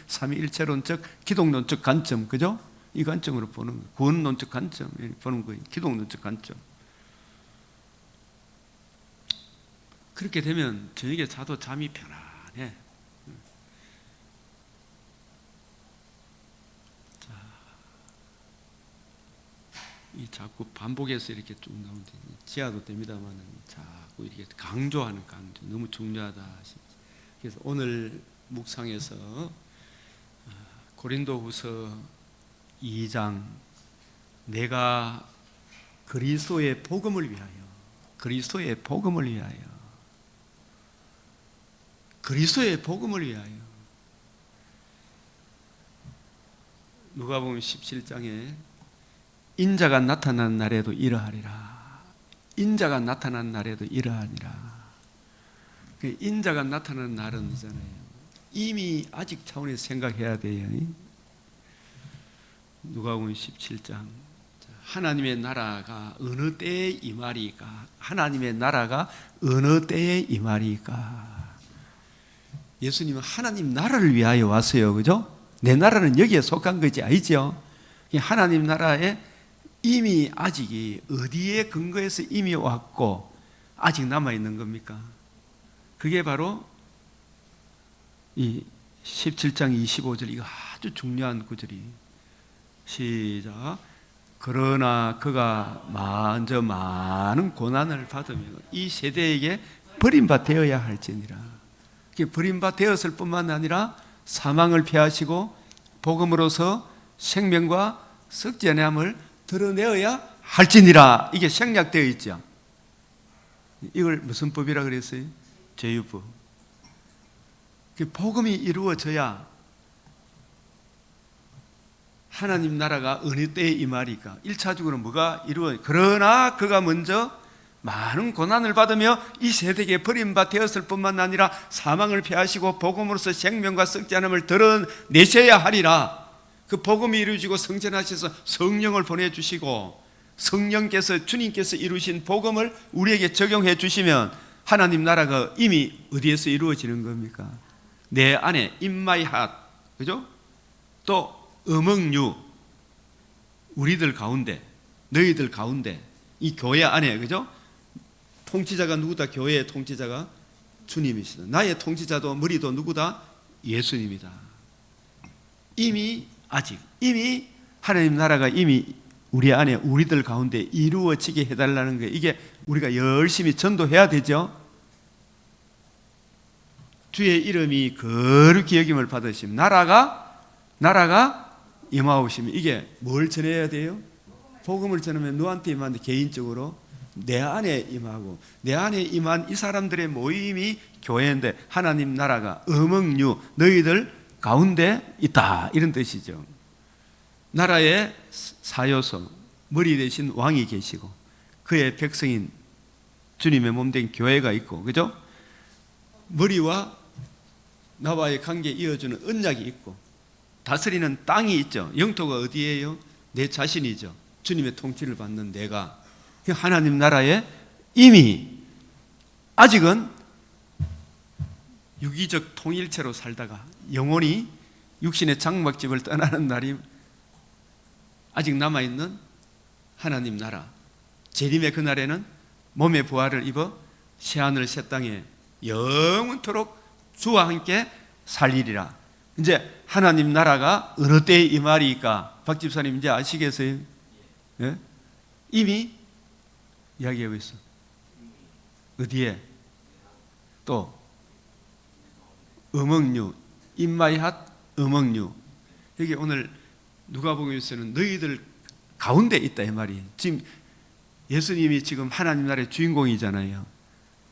A: 삼위일체론적 기독론적 관점, 그죠? 이 관점으로 보는 거예요. 구원론적 관점 보는 거예요. 기독론적 관점. 그렇게 되면 저녁에 자도 잠이 편안해. 자, 이 자꾸 반복해서 이렇게 쭉 나오는데 지하도 됩니다만 자꾸 이렇게 강조하는 강조 너무 중요하다. 그래서 오늘 묵상에서 고린도후서 2장 내가 그리스도의 복음을 위하여 그리스도의 복음을 위하여 그리스도의 복음을 위하여 누가복음 17장에 인자가 나타난 날에도 이러하리라. 인자가 나타난 날에도 이러하니라. 인자가 나타난 날은 이잖아요. 이미 아직 차원에서 생각해야 돼요. 누가복음 17장 하나님의 나라가 어느 때에 임하리까? 하나님의 나라가 어느 때에 임하리까? 예수님은 하나님 나라를 위하여 왔어요. 그죠? 내 나라는 여기에 속한 것이 아니죠. 하나님 나라에 이미 아직이 어디에 근거해서 이미 왔고 아직 남아있는 겁니까? 그게 바로 이 17장 25절 이거 아주 중요한 구절이 시작. 그러나 그가 먼저 많은 고난을 받으며 이 세대에게 버림받 되어야 할지니라. 버림받 되었을 뿐만 아니라 사망을 피하시고 복음으로서 생명과 썩지 아니함을 드러내어야 할지니라. 이게 생략되어 있죠. 이걸 무슨 법이라 그랬어요? 제유법. 복음이 이루어져야 하나님 나라가 어느 때에 임하리까? 1차적으로 뭐가 이루어져? 그러나 그가 먼저 많은 고난을 받으며 이 세대에 버림받 되었을 뿐만 아니라 사망을 피하시고 복음으로서 생명과 썩지 않음을 드러내셔야 하리라. 그 복음이 이루어지고 성전하셔서 성령을 보내주시고 성령께서 주님께서 이루신 복음을 우리에게 적용해 주시면 하나님 나라가 이미 어디에서 이루어지는 겁니까? 내 안에 in my heart, 그죠? 또 among you, 우리들 가운데, 너희들 가운데, 이 교회 안에, 그죠? 통치자가 누구다? 교회의 통치자가 주님이시다. 나의 통치자도 머리도 누구다? 예수님이다. 이미 하나님 나라가 이미 우리 안에 우리들 가운데 이루어지게 해달라는 거예요. 이게 우리가 열심히 전도해야 되죠. 주의 이름이 거룩히 여김을 받으시면 나라가 임하오시면 이게 뭘 전해야 돼요? 복음을 전하면 너한테 임하는데 개인적으로 내 안에 임하고 내 안에 임한 이 사람들의 모임이 교회인데 하나님 나라가 어멍류 너희들 가운데 있다 이런 뜻이죠. 나라의 사요소 머리 대신 왕이 계시고 그의 백성인 주님의 몸된 교회가 있고 그죠? 머리와 나와의 관계에 이어주는 언약이 있고 다스리는 땅이 있죠. 영토가 어디예요? 내 자신이죠. 주님의 통치를 받는 내가 하나님 나라에 이미 아직은 유기적 통일체로 살다가 영원히 육신의 장막집을 떠나는 날이 아직 남아있는 하나님 나라 재림의 그날에는 몸의 부활을 입어 새하늘 새 땅에 영원토록 주와 함께 살리리라. 이제 하나님 나라가 어느 때에 임하리까? 박 집사님 이제 아시겠어요? 예? 이미 이야기하고 있어. 어디에? 또 어멍류 인마이핫 어멍류 여기 오늘 누가복음에서는 너희들 가운데 있다 이 말이에요. 지금 예수님이 지금 하나님 나라의 주인공이잖아요.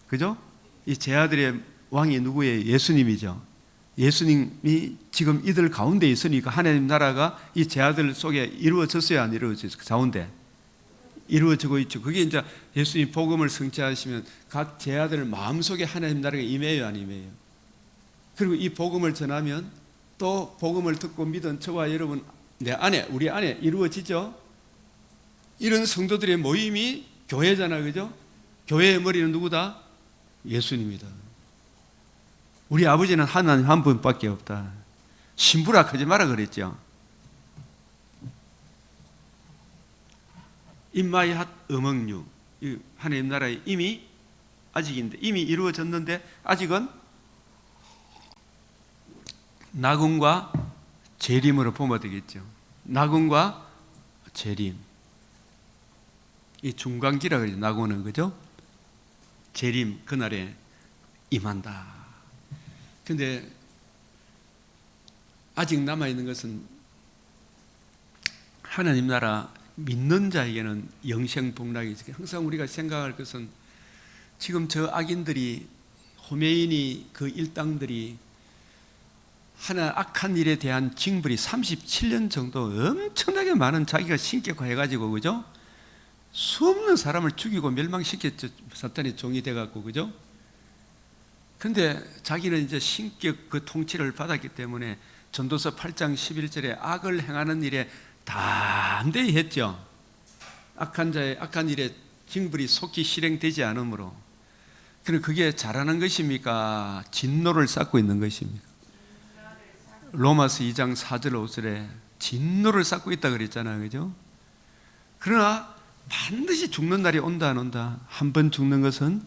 A: 그죠? 이 제 아들의 왕이 누구예요? 예수님이죠. 예수님이 지금 이들 가운데 있으니까 하나님 나라가 이 제 아들 속에 이루어졌어요? 안 이루어졌어요? 가운데 이루어지고 있죠. 그게 이제 예수님 복음을 성취하시면 각 제 아들 마음속에 하나님 나라가 임해요? 안 임해요? 그리고 이 복음을 전하면 또 복음을 듣고 믿은 저와 여러분 내 안에 우리 안에 이루어지죠. 이런 성도들의 모임이 교회잖아, 그죠? 교회의 머리는 누구다? 예수님이다. 우리 아버지는 하나님 한 분밖에 없다. 신부라 하지 마라 그랬죠. 인마이핫 어멍류 하나님 나라에 이미 아직인데 이미 이루어졌는데 아직은 낙원과 재림으로 보면 되겠죠. 낙원과 재림 이 중간기라 그러죠. 낙원은 그죠? 재림 그날에 임한다. 근데 아직 남아있는 것은 하나님 나라 믿는 자에게는 영생복락이지. 항상 우리가 생각할 것은 지금 저 악인들이, 호메인이 그 일당들이 하나 악한 일에 대한 징벌이 37년 정도 엄청나게 많은 자기가 신격화해가지고, 그죠? 수없는 사람을 죽이고 멸망시켰죠. 사탄의 종이 돼갖고, 그죠? 근데 자기는 이제 신격 그 통치를 받았기 때문에 전도서 8장 11절에 악을 행하는 일에 담대히 했죠. 악한 자의 악한 일에 징벌이 속히 실행되지 않으므로. 그럼 그게 잘하는 것입니까? 진노를 쌓고 있는 것입니까? 로마서 2장 4절 5절에 진노를 쌓고 있다 그랬잖아요, 그죠? 그러나 반드시 죽는 날이 온다 안 온다. 한 번 죽는 것은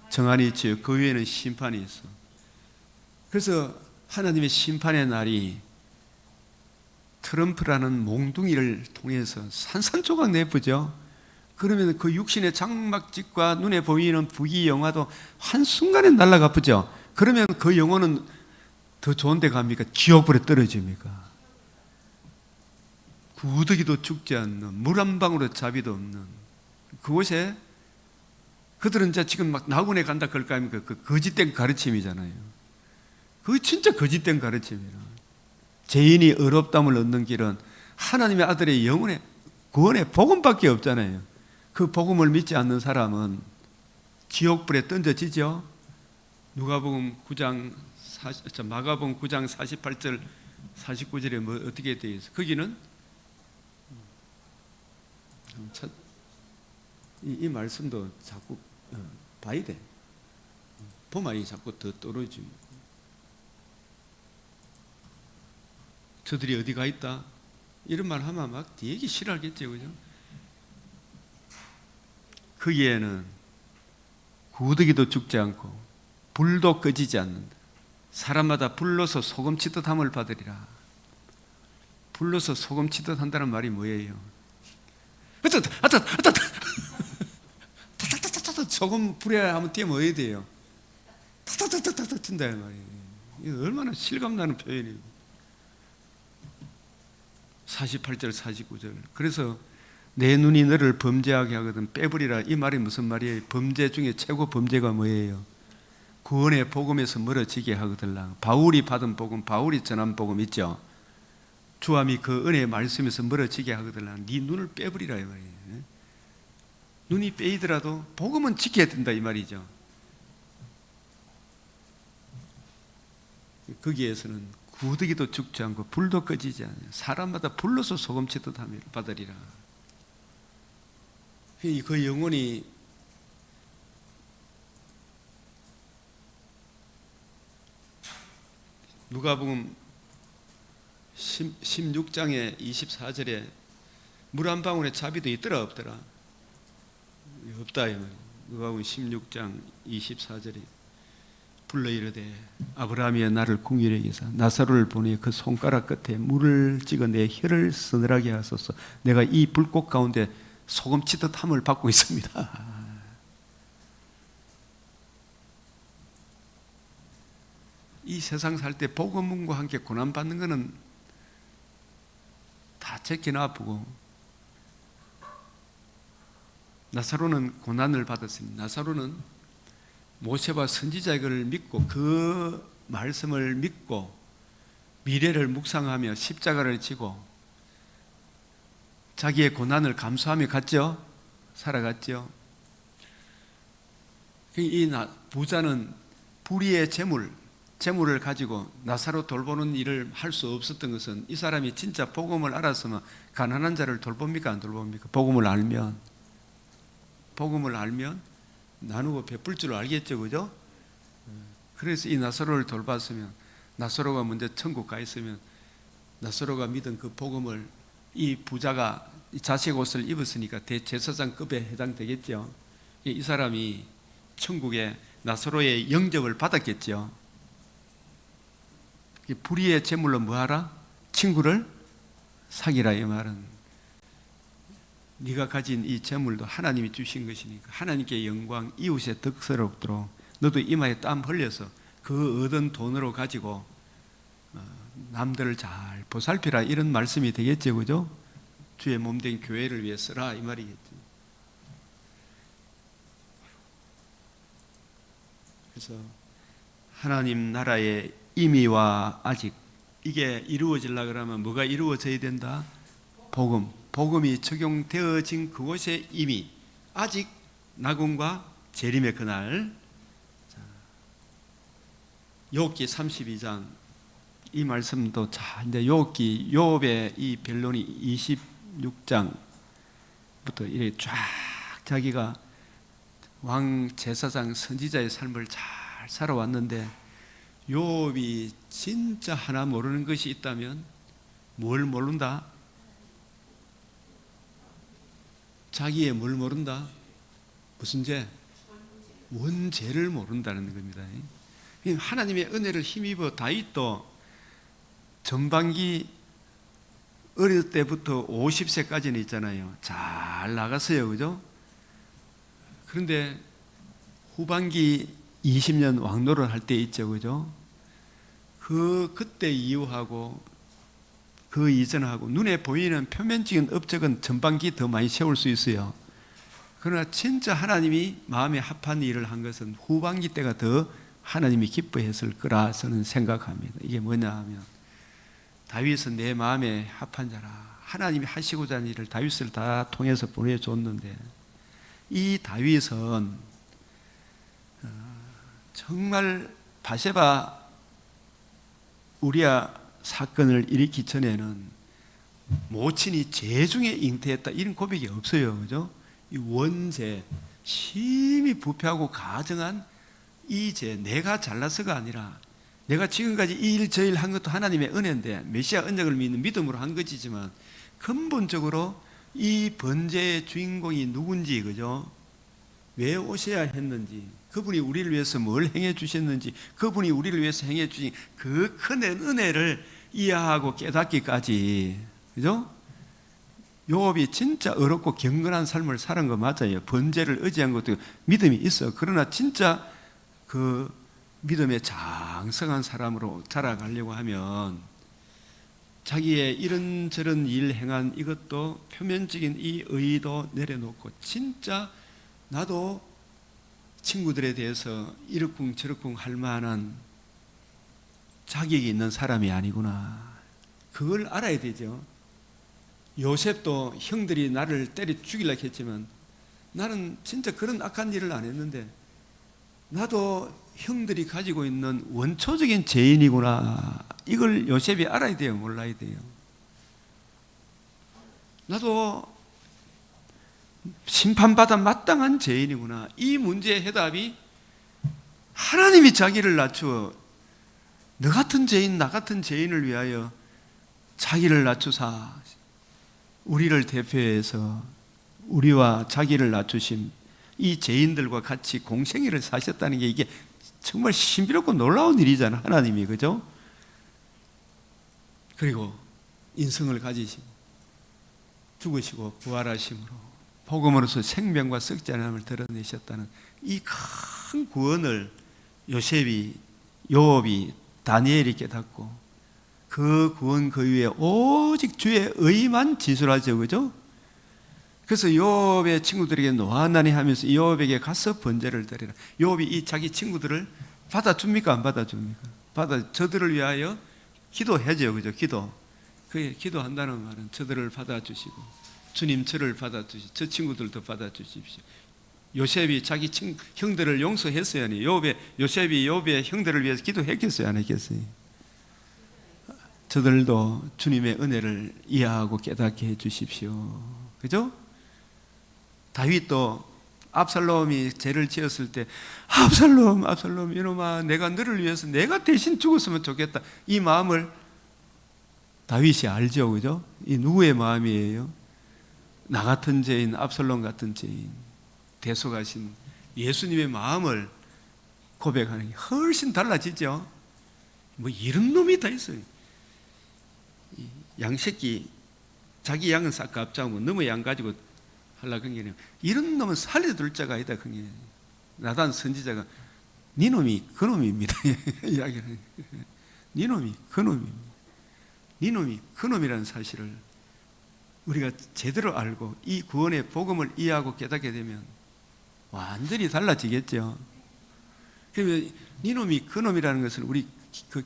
A: 정한이 있지요. 그 위에는 심판이 있어. 그래서 하나님의 심판의 날이 트럼프라는 몽둥이를 통해서 산산조각 내보죠. 그러면 그 육신의 장막짓과 눈에 보이는 부귀영화도 한순간에 날아가 보죠. 그러면 그 영혼은 더 좋은 데 갑니까? 지옥불에 떨어집니까? 구더기도 죽지 않는, 물 한 방울의 자비도 없는 그곳에 그들은 이제 지금 막 낙원에 간다 그럴까 합니까? 그 거짓된 가르침이잖아요. 그게 진짜 거짓된 가르침이라. 죄인이 의롭다함을 얻는 길은 하나님의 아들의 영혼의 구원의 복음밖에 없잖아요. 그 복음을 믿지 않는 사람은 지옥불에 던져지죠. 누가복음 9장 마가복음 9장 48절 49절에 뭐 어떻게 되어 있어? 거기는 이 말씀도 자꾸 봐야 돼. 보면 자꾸 더 떨어지고. 저들이 어디 가 있다? 이런 말 하면 막 되게 싫어하겠죠, 그죠? 거기에는 구더기도 죽지 않고 불도 꺼지지 않는다. 사람마다 불로서 소금치듯 함을 받으리라. 불로서 소금치듯 한다는 말이 뭐예요? 소금 불에 하면 뛰어 뭐해야 돼요? 타타타타타 튄다 말이에요. 이거 얼마나 실감나는 표현이고. 48절 49절. 그래서 내 눈이 너를 범죄하게 하거든 빼버리라. 이 말이 무슨 말이에요? 범죄 중에 최고 범죄가 뭐예요? 구원의 복음에서 멀어지게 하거들라. 바울이 받은 복음, 바울이 전한 복음 있죠? 주함이 그 은혜의 말씀에서 멀어지게 하거들라. 네 눈을 빼버리라 이 말이에요. 눈이 빼이더라도 복음은 지켜야 된다 이 말이죠. 거기에서는 구더기도 죽지 않고 불도 꺼지지 않아요. 사람마다 불로서 소금치듯 함을 받으리라. 그 영혼이 누가복음 16장에 24절에 물 한 방울의 자비도 있더라 없더라? 없다 이 말이에요. 누가복음 16장 24절에 불러 이르되 아브라함이여 나를 긍휼히 여기사 나사로를 보내 그 손가락 끝에 물을 찍어 내 혀를 서늘하게 하소서. 내가 이 불꽃 가운데 소금치듯 함을 받고 있습니다. 이 세상 살 때 복음과 함께 고난받는 것은 다 제끼나 아프고, 나사로는 고난을 받았습니다. 나사로는 모세와 선지자의 글을 믿고 그 말씀을 믿고 미래를 묵상하며 십자가를 지고 자기의 고난을 감수하며 갔죠. 살아갔죠. 이 부자는 불의의 재물을 가지고 나사로 돌보는 일을 할 수 없었던 것은 이 사람이 진짜 복음을 알았으면 가난한 자를 돌봅니까 안 돌봅니까? 복음을 알면 나누고 베풀 줄 알겠죠, 그죠? 그래서 이 나사로를 돌봤으면, 나사로가 먼저 천국 가 있으면 나사로가 믿은 그 복음을 이 부자가 자색 옷을 입었으니까 대제사장급에 해당되겠죠. 이 사람이 천국에 나사로의 영접을 받았겠죠. 불의의 재물로 뭐하라? 친구를 사귀라. 이 말은 네가 가진 이 재물도 하나님이 주신 것이니까 하나님께 영광, 이웃의 덕스럽도록 너도 이마에 땀 흘려서 그 얻은 돈으로 가지고 남들을 잘 보살피라 이런 말씀이 되겠죠, 그죠? 주의 몸된 교회를 위해 쓰라 이 말이겠죠. 그래서 하나님 나라의 임의와 아직 이게 이루어지려고 그러면 뭐가 이루어져야 된다? 복음. 복음이 적용되어진 그곳에 이미 아직 낙원과 재림의 그날. 욥기 32장 이 말씀도 자 이제 욥의 이 변론이 26장부터 이렇게 쫙 자기가 왕 제사장 선지자의 삶을 잘 살아왔는데 욥이 진짜 하나 모르는 것이 있다면 뭘 모른다? 자기의 뭘 모른다? 무슨 죄? 원죄를 모른다는 겁니다. 하나님의 은혜를 힘입어 다윗도 전반기 어릴 때부터 50세까지는 있잖아요. 잘 나갔어요, 그죠? 그런데 후반기 20년 왕노를 할 때 있죠, 그죠? 그때 이후하고 그 이전하고 눈에 보이는 표면적인 업적은 전반기 더 많이 세울 수 있어요. 그러나 진짜 하나님이 마음에 합한 일을 한 것은 후반기 때가 더 하나님이 기뻐했을 거라 저는 생각합니다. 이게 뭐냐 하면 다윗은 내 마음에 합한 자라. 하나님이 하시고자 하는 일을 다윗을 다 통해서 보내줬는데 이 다윗은 정말 바세바 우리아 사건을 일으키기 전에는 모친이 죄중에 잉태했다 이런 고백이 없어요, 그죠? 이 원죄, 심히 부패하고 가증한 이 죄, 내가 잘나서가 아니라 내가 지금까지 이 일 저 일 한 것도 하나님의 은혜인데 메시아 언약을 믿는 믿음으로 한 것이지만 근본적으로 이 번제의 주인공이 누군지, 그죠? 왜 오셔야 했는지, 그분이 우리를 위해서 뭘 행해 주셨는지, 그분이 우리를 위해서 행해 주신 그 큰 은혜를 이해하고 깨닫기까지, 그죠? 욥이 진짜 어렵고 경건한 삶을 살은 거 맞아요. 번제를 의지한 것도 믿음이 있어. 그러나 진짜 그 믿음의 장성한 사람으로 자라가려고 하면 자기의 이런저런 일 행한 이것도 표면적인 이 의도 내려놓고 진짜 나도 친구들에 대해서 이러쿵 저러쿵 할 만한 자격이 있는 사람이 아니구나. 그걸 알아야 되죠. 요셉도 형들이 나를 때려 죽이려고 했지만 나는 진짜 그런 악한 일을 안 했는데 나도 형들이 가지고 있는 원초적인 죄인이구나. 이걸 요셉이 알아야 돼요, 몰라야 돼요? 나도 심판받아 마땅한 죄인이구나. 이 문제의 해답이 하나님이 자기를 낮추어 너 같은 죄인, 나 같은 죄인을 위하여 자기를 낮추사 우리를 대표해서 우리와 자기를 낮추심, 이 죄인들과 같이 공생애를 사셨다는 게 이게 정말 신비롭고 놀라운 일이잖아, 하나님이, 그죠? 그리고 인성을 가지시고 죽으시고 부활하심으로 복음으로서 생명과 썩지 않음을 드러내셨다는 이 큰 구원을 요셉이, 욥이, 다니엘이 깨닫고 그 구원 그 위에 오직 주의 의만 진술하죠, 그죠? 그래서 욥의 친구들에게 노하나니 하면서 욥에게 가서 번제를 드리라. 욥이 이 자기 친구들을 받아줍니까, 안 받아줍니까? 저들을 위하여 기도해야죠, 그죠? 그 기도한다는 말은 저들을 받아주시고 주님 저를 받아주시고 저 친구들도 받아주십시오. 요셉이 자기 형들을 용서했어요, 아니? 요셉이 욥의 형들을 위해서 기도했겠어요, 안 했겠어요? 저들도 주님의 은혜를 이해하고 깨닫게 해주십시오, 그죠? 다윗도 압살롬이 죄를 지었을 때 압살롬 이놈아, 내가 너를 위해서 내가 대신 죽었으면 좋겠다, 이 마음을 다윗이 알죠, 그죠? 이 누구의 마음이에요? 나 같은 죄인, 압살롬 같은 죄인, 대속하신 예수님의 마음을 고백하는 게 훨씬 달라지죠. 뭐 이런 놈이 다 있어요. 양새끼 자기 양은 싹 갑자고 너무 양 가지고 하려고 한 게 아니라 이런 놈은 살려둘 자가 아니다. 그게 나단 선지자가 네 놈이 그 놈입니다. 이야기를 네 놈이 그 놈입니다. 니놈이 그놈이라는 사실을 우리가 제대로 알고 이 구원의 복음을 이해하고 깨닫게 되면 완전히 달라지겠죠. 그러면 니놈이 그놈이라는 것을 우리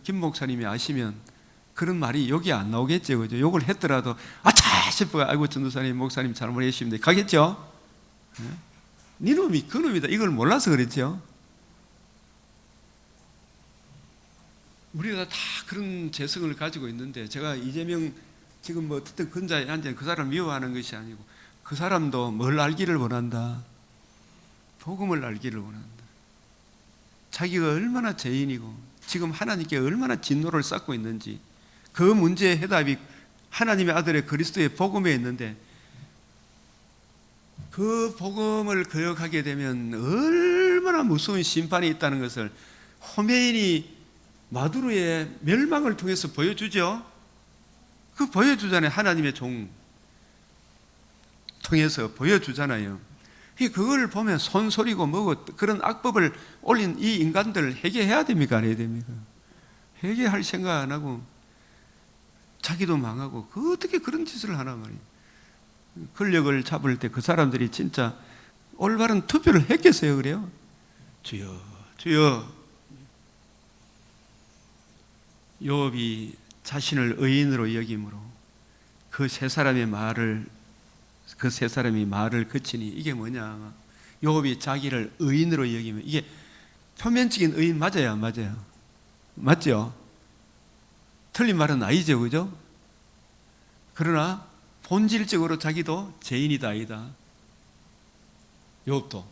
A: 김 목사님이 아시면 그런 말이 여기 안 나오겠죠. 그죠? 욕을 했더라도 아차 싶어요. 아이고 전도사님 목사님 잘못했습니다. 가겠죠. 니놈이 그놈이다 이걸 몰라서 그랬죠. 우리가 다 그런 재성을 가지고 있는데, 제가 이재명 지금 뭐 어떻든 근자에 앉은 그 사람을 미워하는 것이 아니고 그 사람도 뭘 알기를 원한다. 복음을 알기를 원한다. 자기가 얼마나 죄인이고 지금 하나님께 얼마나 진노를 쌓고 있는지, 그 문제의 해답이 하나님의 아들의 그리스도의 복음에 있는데, 그 복음을 거역하게 되면 얼마나 무서운 심판이 있다는 것을 호메인이 마두로의 멸망을 통해서 보여주죠. 그 보여주잖아요. 하나님의 종 통해서 보여주잖아요. 그걸 보면 손소리고 뭐고 그런 악법을 올린 이 인간들 회개해야 됩니까? 안 해야 됩니까? 회개할 생각 안 하고 자기도 망하고 어떻게 그런 짓을 하나 말이에요. 권력을 잡을 때 그 사람들이 진짜 올바른 투표를 했겠어요? 그래요? 주여 주여. 욥이 자신을 의인으로 여김으로 그 세 사람이 말을 그치니, 이게 뭐냐, 욥이 자기를 의인으로 여기면, 이게 표면적인 의인 맞아요, 안 맞아요? 맞죠? 틀린 말은 아니죠, 그죠? 그러나 본질적으로 자기도 죄인이다 아니다. 욥도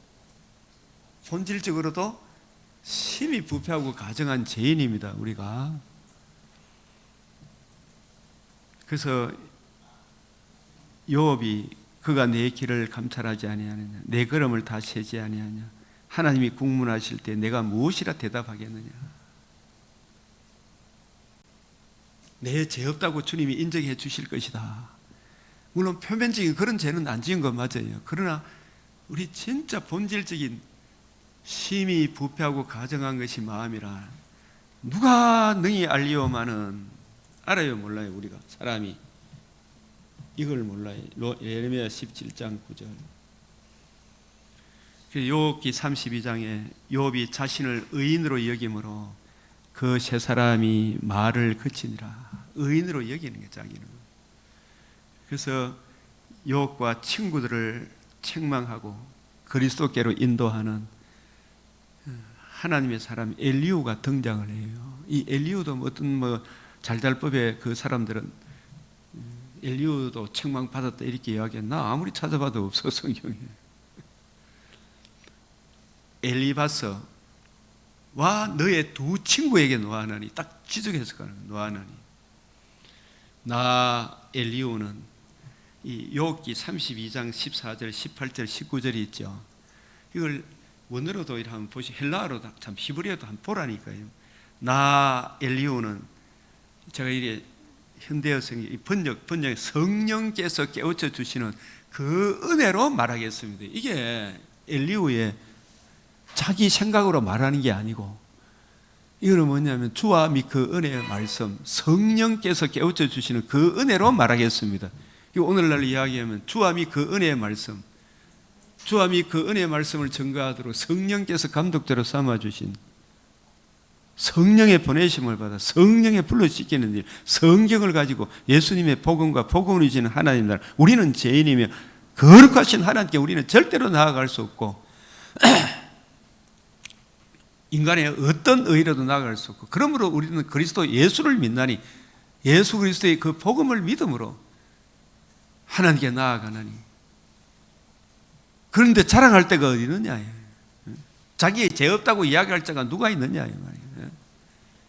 A: 본질적으로도 심히 부패하고 가증한 죄인입니다, 우리가. 그래서 욥이 그가 내 길을 감찰하지 아니하느냐, 내 걸음을 다 세지 아니하냐, 하나님이 국문하실 때 내가 무엇이라 대답하겠느냐. 내 죄 없다고 주님이 인정해 주실 것이다. 물론 표면적인 그런 죄는 안 지은 건 맞아요. 그러나 우리 진짜 본질적인 심히 부패하고 가증한 것이 마음이라 누가 능히 알리오마는, 알아요 몰라요? 우리가 사람이 이걸 몰라요. 예레미야 17장 9절. 욥기 32장에 욥이 자신을 의인으로 여김으로 그 세 사람이 말을 그치니라. 의인으로 여기는 게 자기는. 그래서 욥과 친구들을 책망하고 그리스도께로 인도하는 하나님의 사람 엘리후가 등장을 해요. 이 엘리후도 어떤 잘잘법의 그 사람들은 엘리후도 책망받았다 이렇게 이야기했나? 아무리 찾아봐도 없어, 성경에. 엘리바스와 너의 두 친구에게 노하나니, 딱 지적해서 가는 거예요. 노하나니. 나 엘리후는 이 욥기 32장 14절, 18절, 19절이 있죠. 이걸 원어로도 이렇게 한번 보시, 헬라어로도 참 히브리어도 한번 보라니까요. 나 엘리후는, 제가 이래 현대어 성경 번역에 성령께서 깨우쳐 주시는 그 은혜로 말하겠습니다. 이게 엘리후의 자기 생각으로 말하는 게 아니고, 이거는 뭐냐면 주와 및 그 은혜의 말씀, 성령께서 깨우쳐 주시는 그 은혜로 말하겠습니다. 오늘날 이야기하면 주와 및 그 은혜의 말씀, 주와 및 그 은혜의 말씀을 증거하도록 성령께서 감독대로 삼아주신, 성령의 보내심을 받아 성령의 불로 씻기는 일, 성경을 가지고 예수님의 복음과 복음을 주시는 하나님 나라, 우리는 죄인이며 거룩하신 하나님께 우리는 절대로 나아갈 수 없고 인간의 어떤 의라도 나아갈 수 없고, 그러므로 우리는 그리스도 예수를 믿나니, 예수 그리스도의 그 복음을 믿음으로 하나님께 나아가나니. 그런데 자랑할 데가 어디 있느냐, 자기의 죄 없다고 이야기할 자가 누가 있느냐 이 말이에요.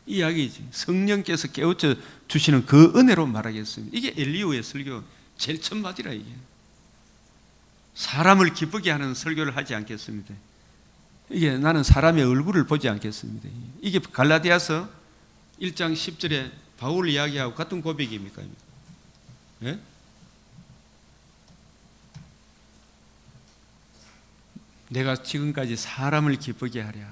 A: 이 이야기지. 성령께서 깨우쳐 주시는 그 은혜로 말하겠습니다. 이게 엘리후의 설교 제일 첫 마디라. 이게 사람을 기쁘게 하는 설교를 하지 않겠습니다. 이게 나는 사람의 얼굴을 보지 않겠습니다. 이게 갈라디아서 1장 10절에 바울 이야기하고 같은 고백입니까? 예? 내가 지금까지 사람을 기쁘게 하랴,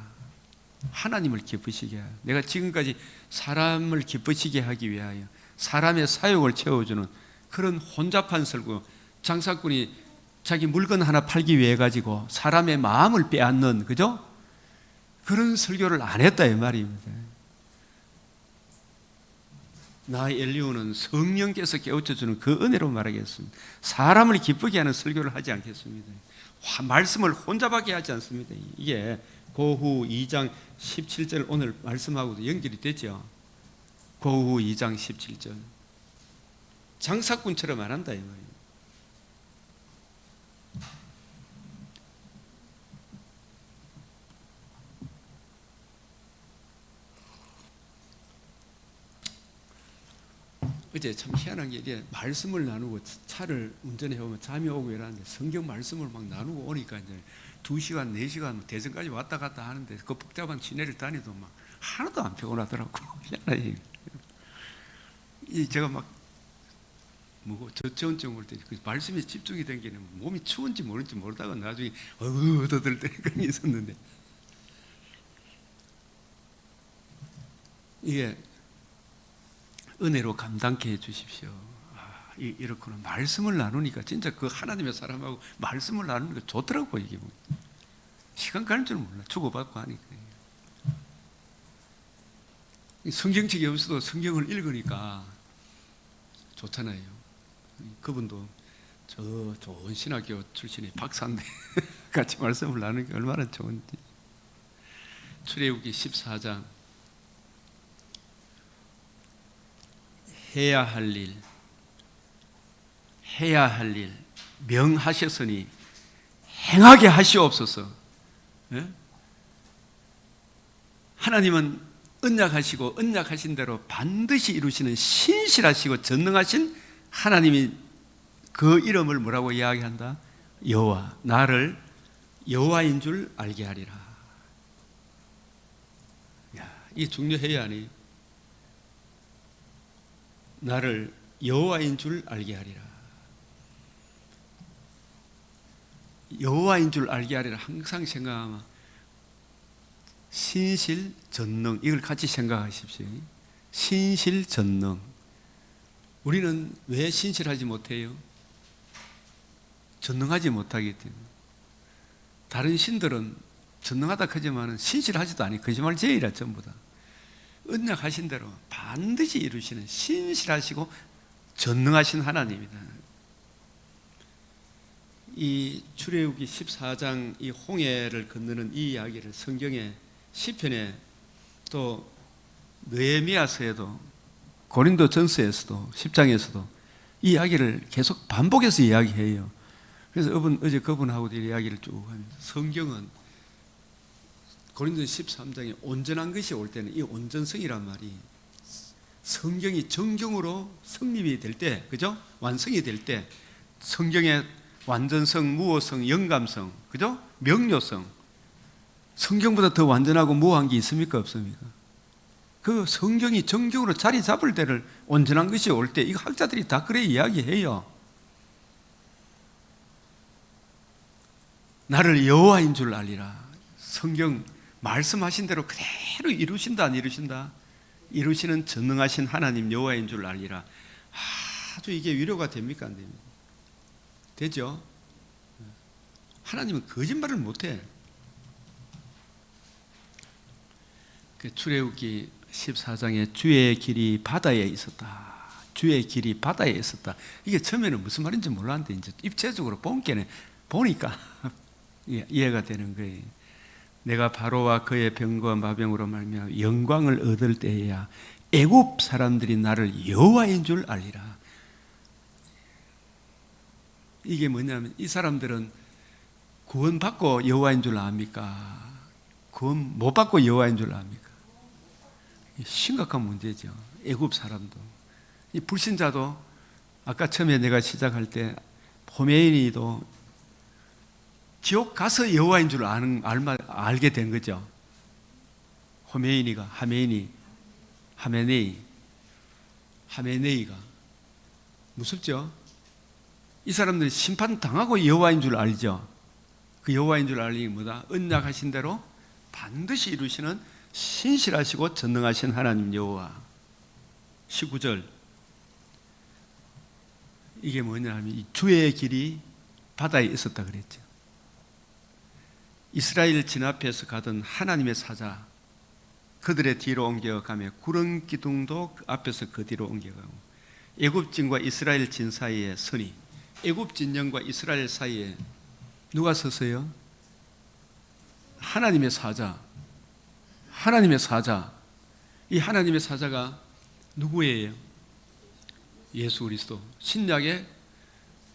A: 하나님을 기쁘시게 하여, 내가 지금까지 사람을 기쁘시게 하기 위하여 사람의 사욕을 채워주는 그런 혼잡한 설교. 장사꾼이 자기 물건 하나 팔기 위해 가지고 사람의 마음을 빼앗는, 그죠? 그런 설교를 안 했다 이 말입니다. 나 엘리오는 성령께서 깨우쳐주는 그 은혜로 말하겠습니다. 사람을 기쁘게 하는 설교를 하지 않겠습니다. 말씀을 혼잡하게 하지 않습니다. 이게 고후 2장 17절 오늘 말씀하고도 연결이 되죠. 고후 2장 17절. 장사꾼처럼 안 한다 이 말이에요. 어제 참 희한한 게 이게 말씀을 나누고 차를 운전해 오면 잠이 오고 이러는데 성경 말씀을 막 나누고 오니까 이제 2시간, 4시간 대전까지 왔다 갔다 하는데 그 복잡한 시내를 다니도 막 하나도 안 피곤하더라고. 희한하게. 제가 막 뭐고 저체온증 올 때 그 말씀에 집중이 된 게 몸이 추운지 모른지 모르다가 나중에 얻어들 때가 있었는데 이게 은혜로 감당케 해 주십시오. 이렇구나. 말씀을 나누니까 진짜 그 하나님의 사람하고 말씀을 나누니까 좋더라고요. 이게 뭐. 시간 가는 줄 몰라. 주고받고 하니까. 성경책이 없어도 성경을 읽으니까 좋잖아요. 그분도 저 좋은 신학교 출신의 박사인데 같이 말씀을 나누니까 얼마나 좋은지. 출애굽기 14장 해야 할 일 명하셨으니 행하게 하시옵소서. 예? 하나님은 언약하시고 언약하신 대로 반드시 이루시는 신실하시고 전능하신 하나님이 그 이름을 뭐라고 이야기한다? 여호와. 나를 여호와인 줄 알게 하리라. 야, 이게 중요해야 하니. 나를 여호와인 줄 알게 하리라. 여호와인 줄 알게 하리라. 항상 생각하면 신실, 전능 이걸 같이 생각하십시오. 신실, 전능. 우리는 왜 신실하지 못해요? 전능하지 못하기 때문에. 다른 신들은 전능하다 하지만 신실하지도 않아요. 거짓말 제의라 전부 다. 언약하신 대로 반드시 이루시는 신실하시고 전능하신 하나님이다. 이 출애굽기 14장 이 홍해를 건너는 이 이야기를 성경에 시편에 또 느헤미야서에도 고린도전서에서도 10장에서도 이 이야기를 계속 반복해서 이야기해요. 그래서 어제 그분하고도 이야기를 쭉 하면서 성경은 고린도전서 13장에 온전한 것이 올 때는 이 온전성이란 말이 성경이 정경으로 성립이 될 때, 그죠? 완성이 될 때 성경의 완전성, 무호성, 영감성, 그죠? 명료성. 성경보다 더 완전하고 무호한 게 있습니까? 없습니까? 그 성경이 정경으로 자리 잡을 때를 온전한 것이 올 때, 이거 학자들이 다 그래 이야기해요. 나를 여호와인 줄 알리라. 성경 말씀하신 대로 그대로 이루신다 안 이루신다? 이루시는 전능하신 하나님 여호와인 줄 알리라. 아주 이게 위로가 됩니까? 안 됩니까? 되죠? 하나님은 거짓말을 못해. 그 출애굽기 14장에 주의 길이 바다에 있었다. 주의 길이 바다에 있었다. 이게 처음에는 무슨 말인지 몰랐는데 이제 입체적으로 보니까 이해가 되는 거예요. 내가 바로와 그의 병과 마병으로 말미암아 영광을 얻을 때에야 애굽 사람들이 나를 여호와인 줄 알리라. 이게 뭐냐면 이 사람들은 구원받고 여호와인 줄 압니까? 구원 못 받고 여호와인 줄 압니까? 심각한 문제죠. 애굽 사람도 이 불신자도 아까 처음에 내가 시작할 때 호메인이도 지옥 가서 여호와인 줄 알게 된 거죠. 하메네이가 무섭죠? 이 사람들이 심판 당하고 여호와인 줄 알죠. 그 여호와인 줄 알리 뭐다? 언약하신 대로 반드시 이루시는 신실하시고 전능하신 하나님 여호와. 19절 이게 뭐냐 하면 이 주의 길이 바다에 있었다 그랬죠. 이스라엘 진압해서 가던 하나님의 사자, 그들의 뒤로 옮겨가며 구름 기둥도 앞에서 그 뒤로 옮겨가고, 애굽진과 이스라엘 진 사이에 선이, 애굽 진영과 이스라엘 사이에 누가 섰어요? 하나님의 사자. 하나님의 사자. 이 하나님의 사자가 누구예요? 예수 그리스도. 신약의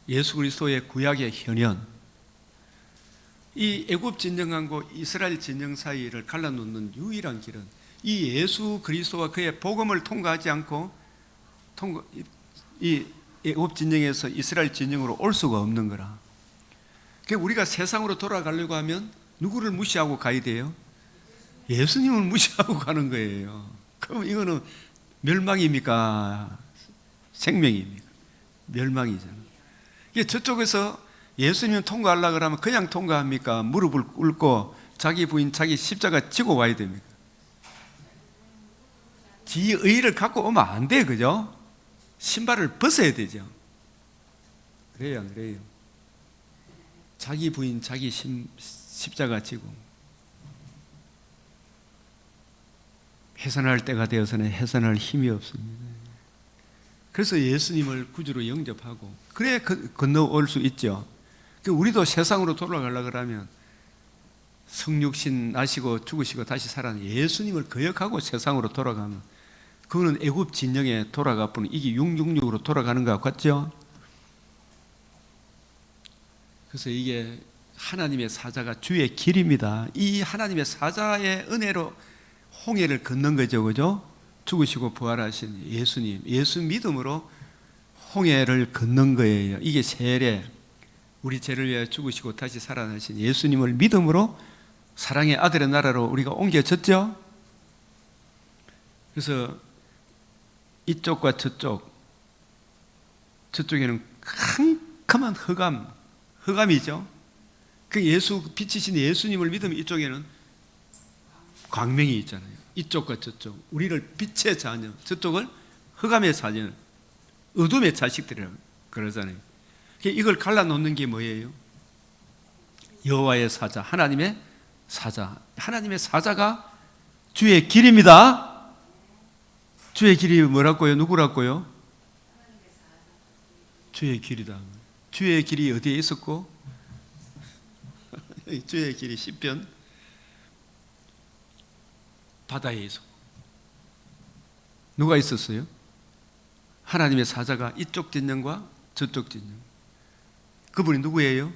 A: 예수 그리스도의 구약의 현현. 이 애굽 진영하고 이스라엘 진영 사이를 갈라놓는 유일한 길은 이 예수 그리스도와 그의 복음을 통과하지 않고 이 애굽 진영에서 이스라엘 진영으로 올 수가 없는 거라. 그러니까 우리가 세상으로 돌아가려고 하면 누구를 무시하고 가야 돼요? 예수님을 무시하고 가는 거예요. 그럼 이거는 멸망입니까? 생명입니까? 멸망이잖아요. 이게 저쪽에서 예수님 통과하려고 그러면 그냥 통과합니까? 무릎을 꿇고 자기 부인, 자기 십자가 지고 와야 됩니까? 지의를 갖고 오면 안 돼, 그죠? 신발을 벗어야 되죠. 그래요, 안 그래요? 자기 부인, 자기 십자가 지고 해산할 때가 되어서는 해산할 힘이 없습니다. 그래서 예수님을 구주로 영접하고 그래 건너올 수 있죠. 우리도 세상으로 돌아가려고 하면 성육신 나시고 죽으시고 다시 살아난 예수님을 거역하고 세상으로 돌아가면 그거는 애굽 진영에 돌아가 뿐 이게 666으로 돌아가는 것 같죠? 그래서 이게 하나님의 사자가 주의 길입니다. 이 하나님의 사자의 은혜로 홍해를 걷는 거죠, 그죠? 죽으시고 부활하신 예수님, 예수 믿음으로 홍해를 걷는 거예요. 이게 세례, 우리 죄를 위하여 죽으시고 다시 살아나신 예수님을 믿음으로 사랑의 아들의 나라로 우리가 옮겨졌죠. 그래서 이쪽과 저쪽에는 캄캄한 흑암이죠. 그 예수 빛이신 예수님을 믿으면 이쪽에는 광명이 있잖아요. 이쪽과 저쪽, 우리를 빛의 자녀, 저쪽을 흑암의 자녀, 어둠의 자식들이라고 그러잖아요. 이걸 갈라놓는 게 뭐예요? 여호와의 사자, 하나님의 사자. 하나님의 사자가 주의 길입니다. 주의 길이 뭐라고요? 누구라고요? 주의 길이다. 주의 길이 어디에 있었고? 주의 길이 시편 바다에 있었고. 누가 있었어요? 하나님의 사자가 이쪽 진영과 저쪽 진영. 그분이 누구예요?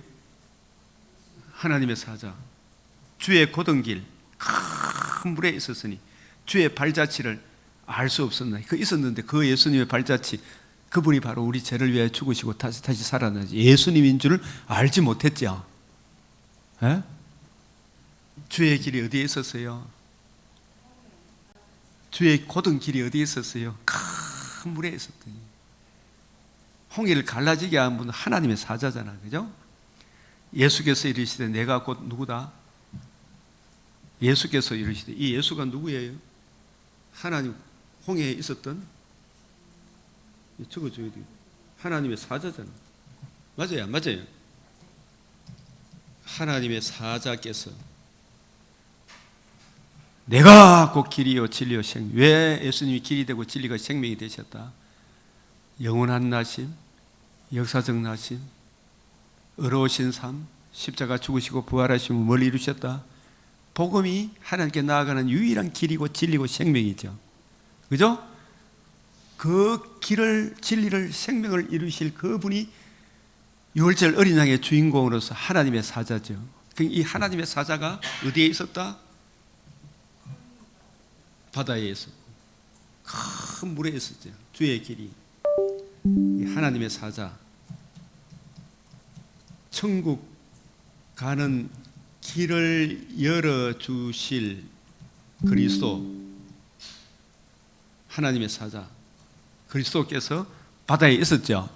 A: 하나님의 사자. 주의 고든 길, 큰 물에 있었으니 주의 발자취를 알 수 없었나? 그 있었는데 그 예수님의 발자취, 그분이 바로 우리 죄를 위하여 죽으시고 다시 살아나지 예수님인 줄을 알지 못했죠. 에? 주의 길이 어디에 있었어요? 주의 고든 길이 어디에 있었어요? 큰 물에 있었더니. 홍해를 갈라지게 한 분은 하나님의 사자잖아, 그죠? 예수께서 이르시되 내가 곧 누구다? 예수께서 이르시되, 이 예수가 누구예요? 하나님 홍해에 있었던, 적어줘야 돼요. 하나님의 사자잖아. 맞아요, 안 맞아요? 하나님의 사자께서 내가 곧 길이요 진리요 생명. 왜 예수님이 길이 되고 진리가 생명이 되셨다? 영원한 나심, 역사적 나심, 의로우신 삶, 십자가 죽으시고 부활하심을 뭘 이루셨다? 복음이 하나님께 나아가는 유일한 길이고 진리고 생명이죠. 그죠? 그 길을, 진리를, 생명을 이루실 그분이 유월절 어린 양의 주인공으로서 하나님의 사자죠. 이 하나님의 사자가 어디에 있었다? 바다에 있었고 큰 물에 있었죠. 주의 길이. 하나님의 사자, 천국 가는 길을 열어주실 그리스도, 하나님의 사자 그리스도께서 바다에 있었죠.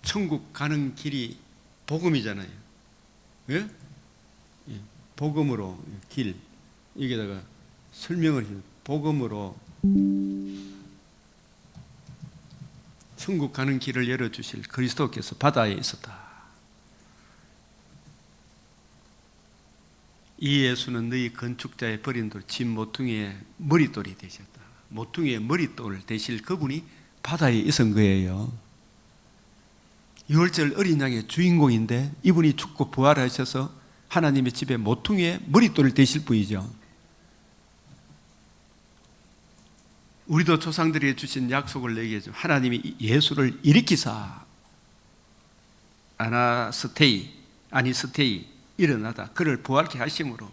A: 천국 가는 길이 복음이잖아요. 예? 복음으로 길, 여기다가 설명을 해요. 복음으로 천국 가는 길을 열어주실 그리스도께서 바다에 있었다. 이 예수는 너희 건축자의 버린 돌, 집 모퉁이의 머릿돌이 되셨다. 모퉁이의 머릿돌을 대실 그분이 바다에 있은 거예요. 유월절 어린 양의 주인공인데 이분이 죽고 부활하셔서 하나님의 집에 모퉁이의 머릿돌을 대실 분이죠. 우리도 조상들이 주신 약속을 얘기해줘. 하나님이 예수를 일으키사 아니스테이 일어나다 그를 부활케 하심으로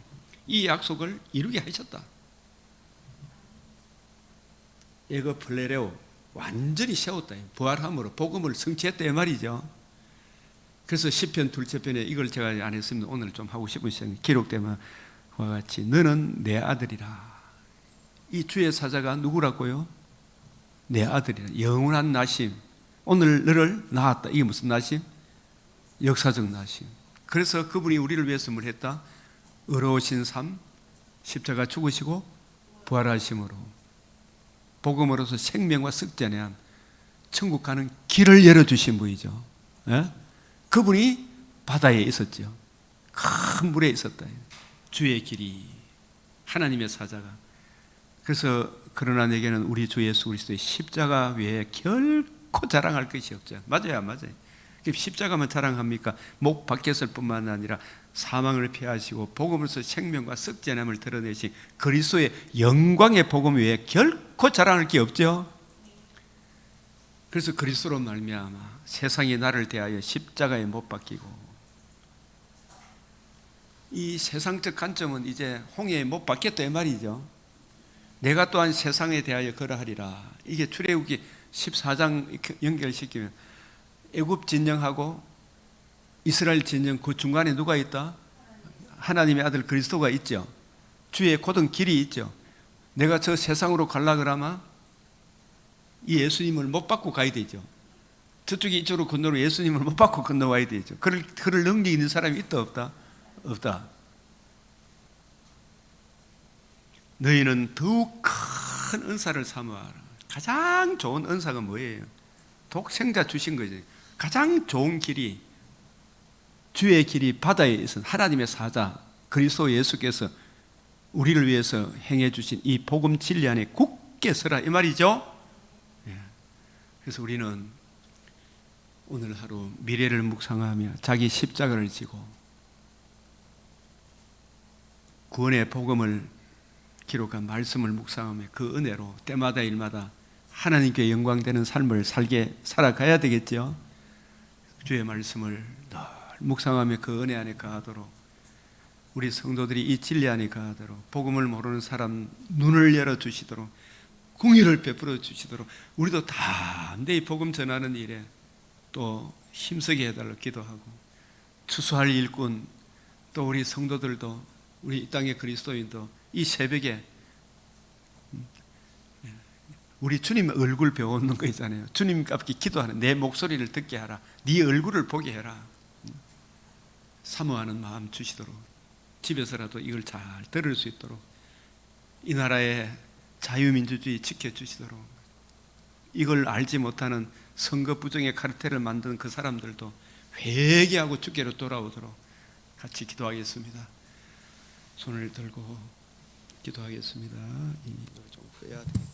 A: 이 약속을 이루게 하셨다. 에거 플레레오 완전히 세웠다. 부활함으로 복음을 성취했다 이 말이죠. 그래서 시편 둘째 편에 이걸 제가 안 했습니다. 오늘 좀 하고 싶은 시간이 기록되면 그와 같이 너는 내 아들이라. 이 주의 사자가 누구라고요? 내 아들이라. 영원한 나심. 오늘 너를 낳았다. 이게 무슨 나심? 역사적 나심. 그래서 그분이 우리를 위해서 뭘 했다? 의로우신 삶, 십자가 죽으시고 부활하심으로 복음으로서 생명과 썩지 아니한 천국 가는 길을 열어주신 분이죠. 예? 그분이 바다에 있었죠. 큰 물에 있었다. 주의 길이 하나님의 사자가. 그래서 그러나 내게는 우리 주 예수 그리스도의 십자가 외에 결코 자랑할 것이 없죠. 맞아요, 맞아요. 십자가만 자랑합니까? 목 박혔을 뿐만 아니라 사망을 피하시고 복음으로서 생명과 썩지 않음을 드러내신 그리스도의 영광의 복음 외에 결코 자랑할 게 없죠. 그래서 그리스도로 말미암아 세상이 나를 대하여 십자가에 못 박히고, 이 세상적 관점은 이제 홍해에 못 박혔다 이 말이죠. 내가 또한 세상에 대하여 그러하리라. 이게 출애굽기 14장 연결시키면 애굽 진영하고 이스라엘 진영 그 중간에 누가 있다? 하나님의 아들 그리스도가 있죠. 주의 곧은 길이 있죠. 내가 저 세상으로 가려 그러면 이 예수님을 못 받고 가야 되죠. 저쪽이 이쪽으로 건너로 예수님을 못 받고 건너와야 되죠. 그럴 능력이 있는 사람이 있다 없다? 없다. 너희는 더욱 큰 은사를 사모하라. 가장 좋은 은사가 뭐예요? 독생자 주신 거지. 가장 좋은 길이, 주의 길이 바다에 있은 하나님의 사자 그리스도 예수께서 우리를 위해서 행해 주신 이 복음 진리 안에 굳게 서라 이 말이죠. 그래서 우리는 오늘 하루 미래를 묵상하며 자기 십자가를 지고 구원의 복음을 기록한 말씀을 묵상하며 그 은혜로 때마다 일마다 하나님께 영광되는 삶을 살아가야 되겠죠. 주의 말씀을 늘 묵상하며 그 은혜 안에 거하도록, 우리 성도들이 이 진리 안에 거하도록, 복음을 모르는 사람 눈을 열어주시도록, 공의를 베풀어 주시도록, 우리도 담대히 복음 전하는 일에 또 힘쓰게 해달라고 기도하고, 추수할 일꾼 또 우리 성도들도, 우리 이 땅의 그리스도인도 이 새벽에 우리 주님 얼굴 배우는 거 있잖아요. 주님 앞에 기도하는, 내 목소리를 듣게 하라, 네 얼굴을 보게 해라, 사모하는 마음 주시도록, 집에서라도 이걸 잘 들을 수 있도록, 이 나라의 자유민주주의 지켜주시도록, 이걸 알지 못하는 선거 부정의 카르텔을 만든 그 사람들도 회개하고 주께로 돌아오도록 같이 기도하겠습니다. 손을 들고 기도하겠습니다. 좀 후회하다.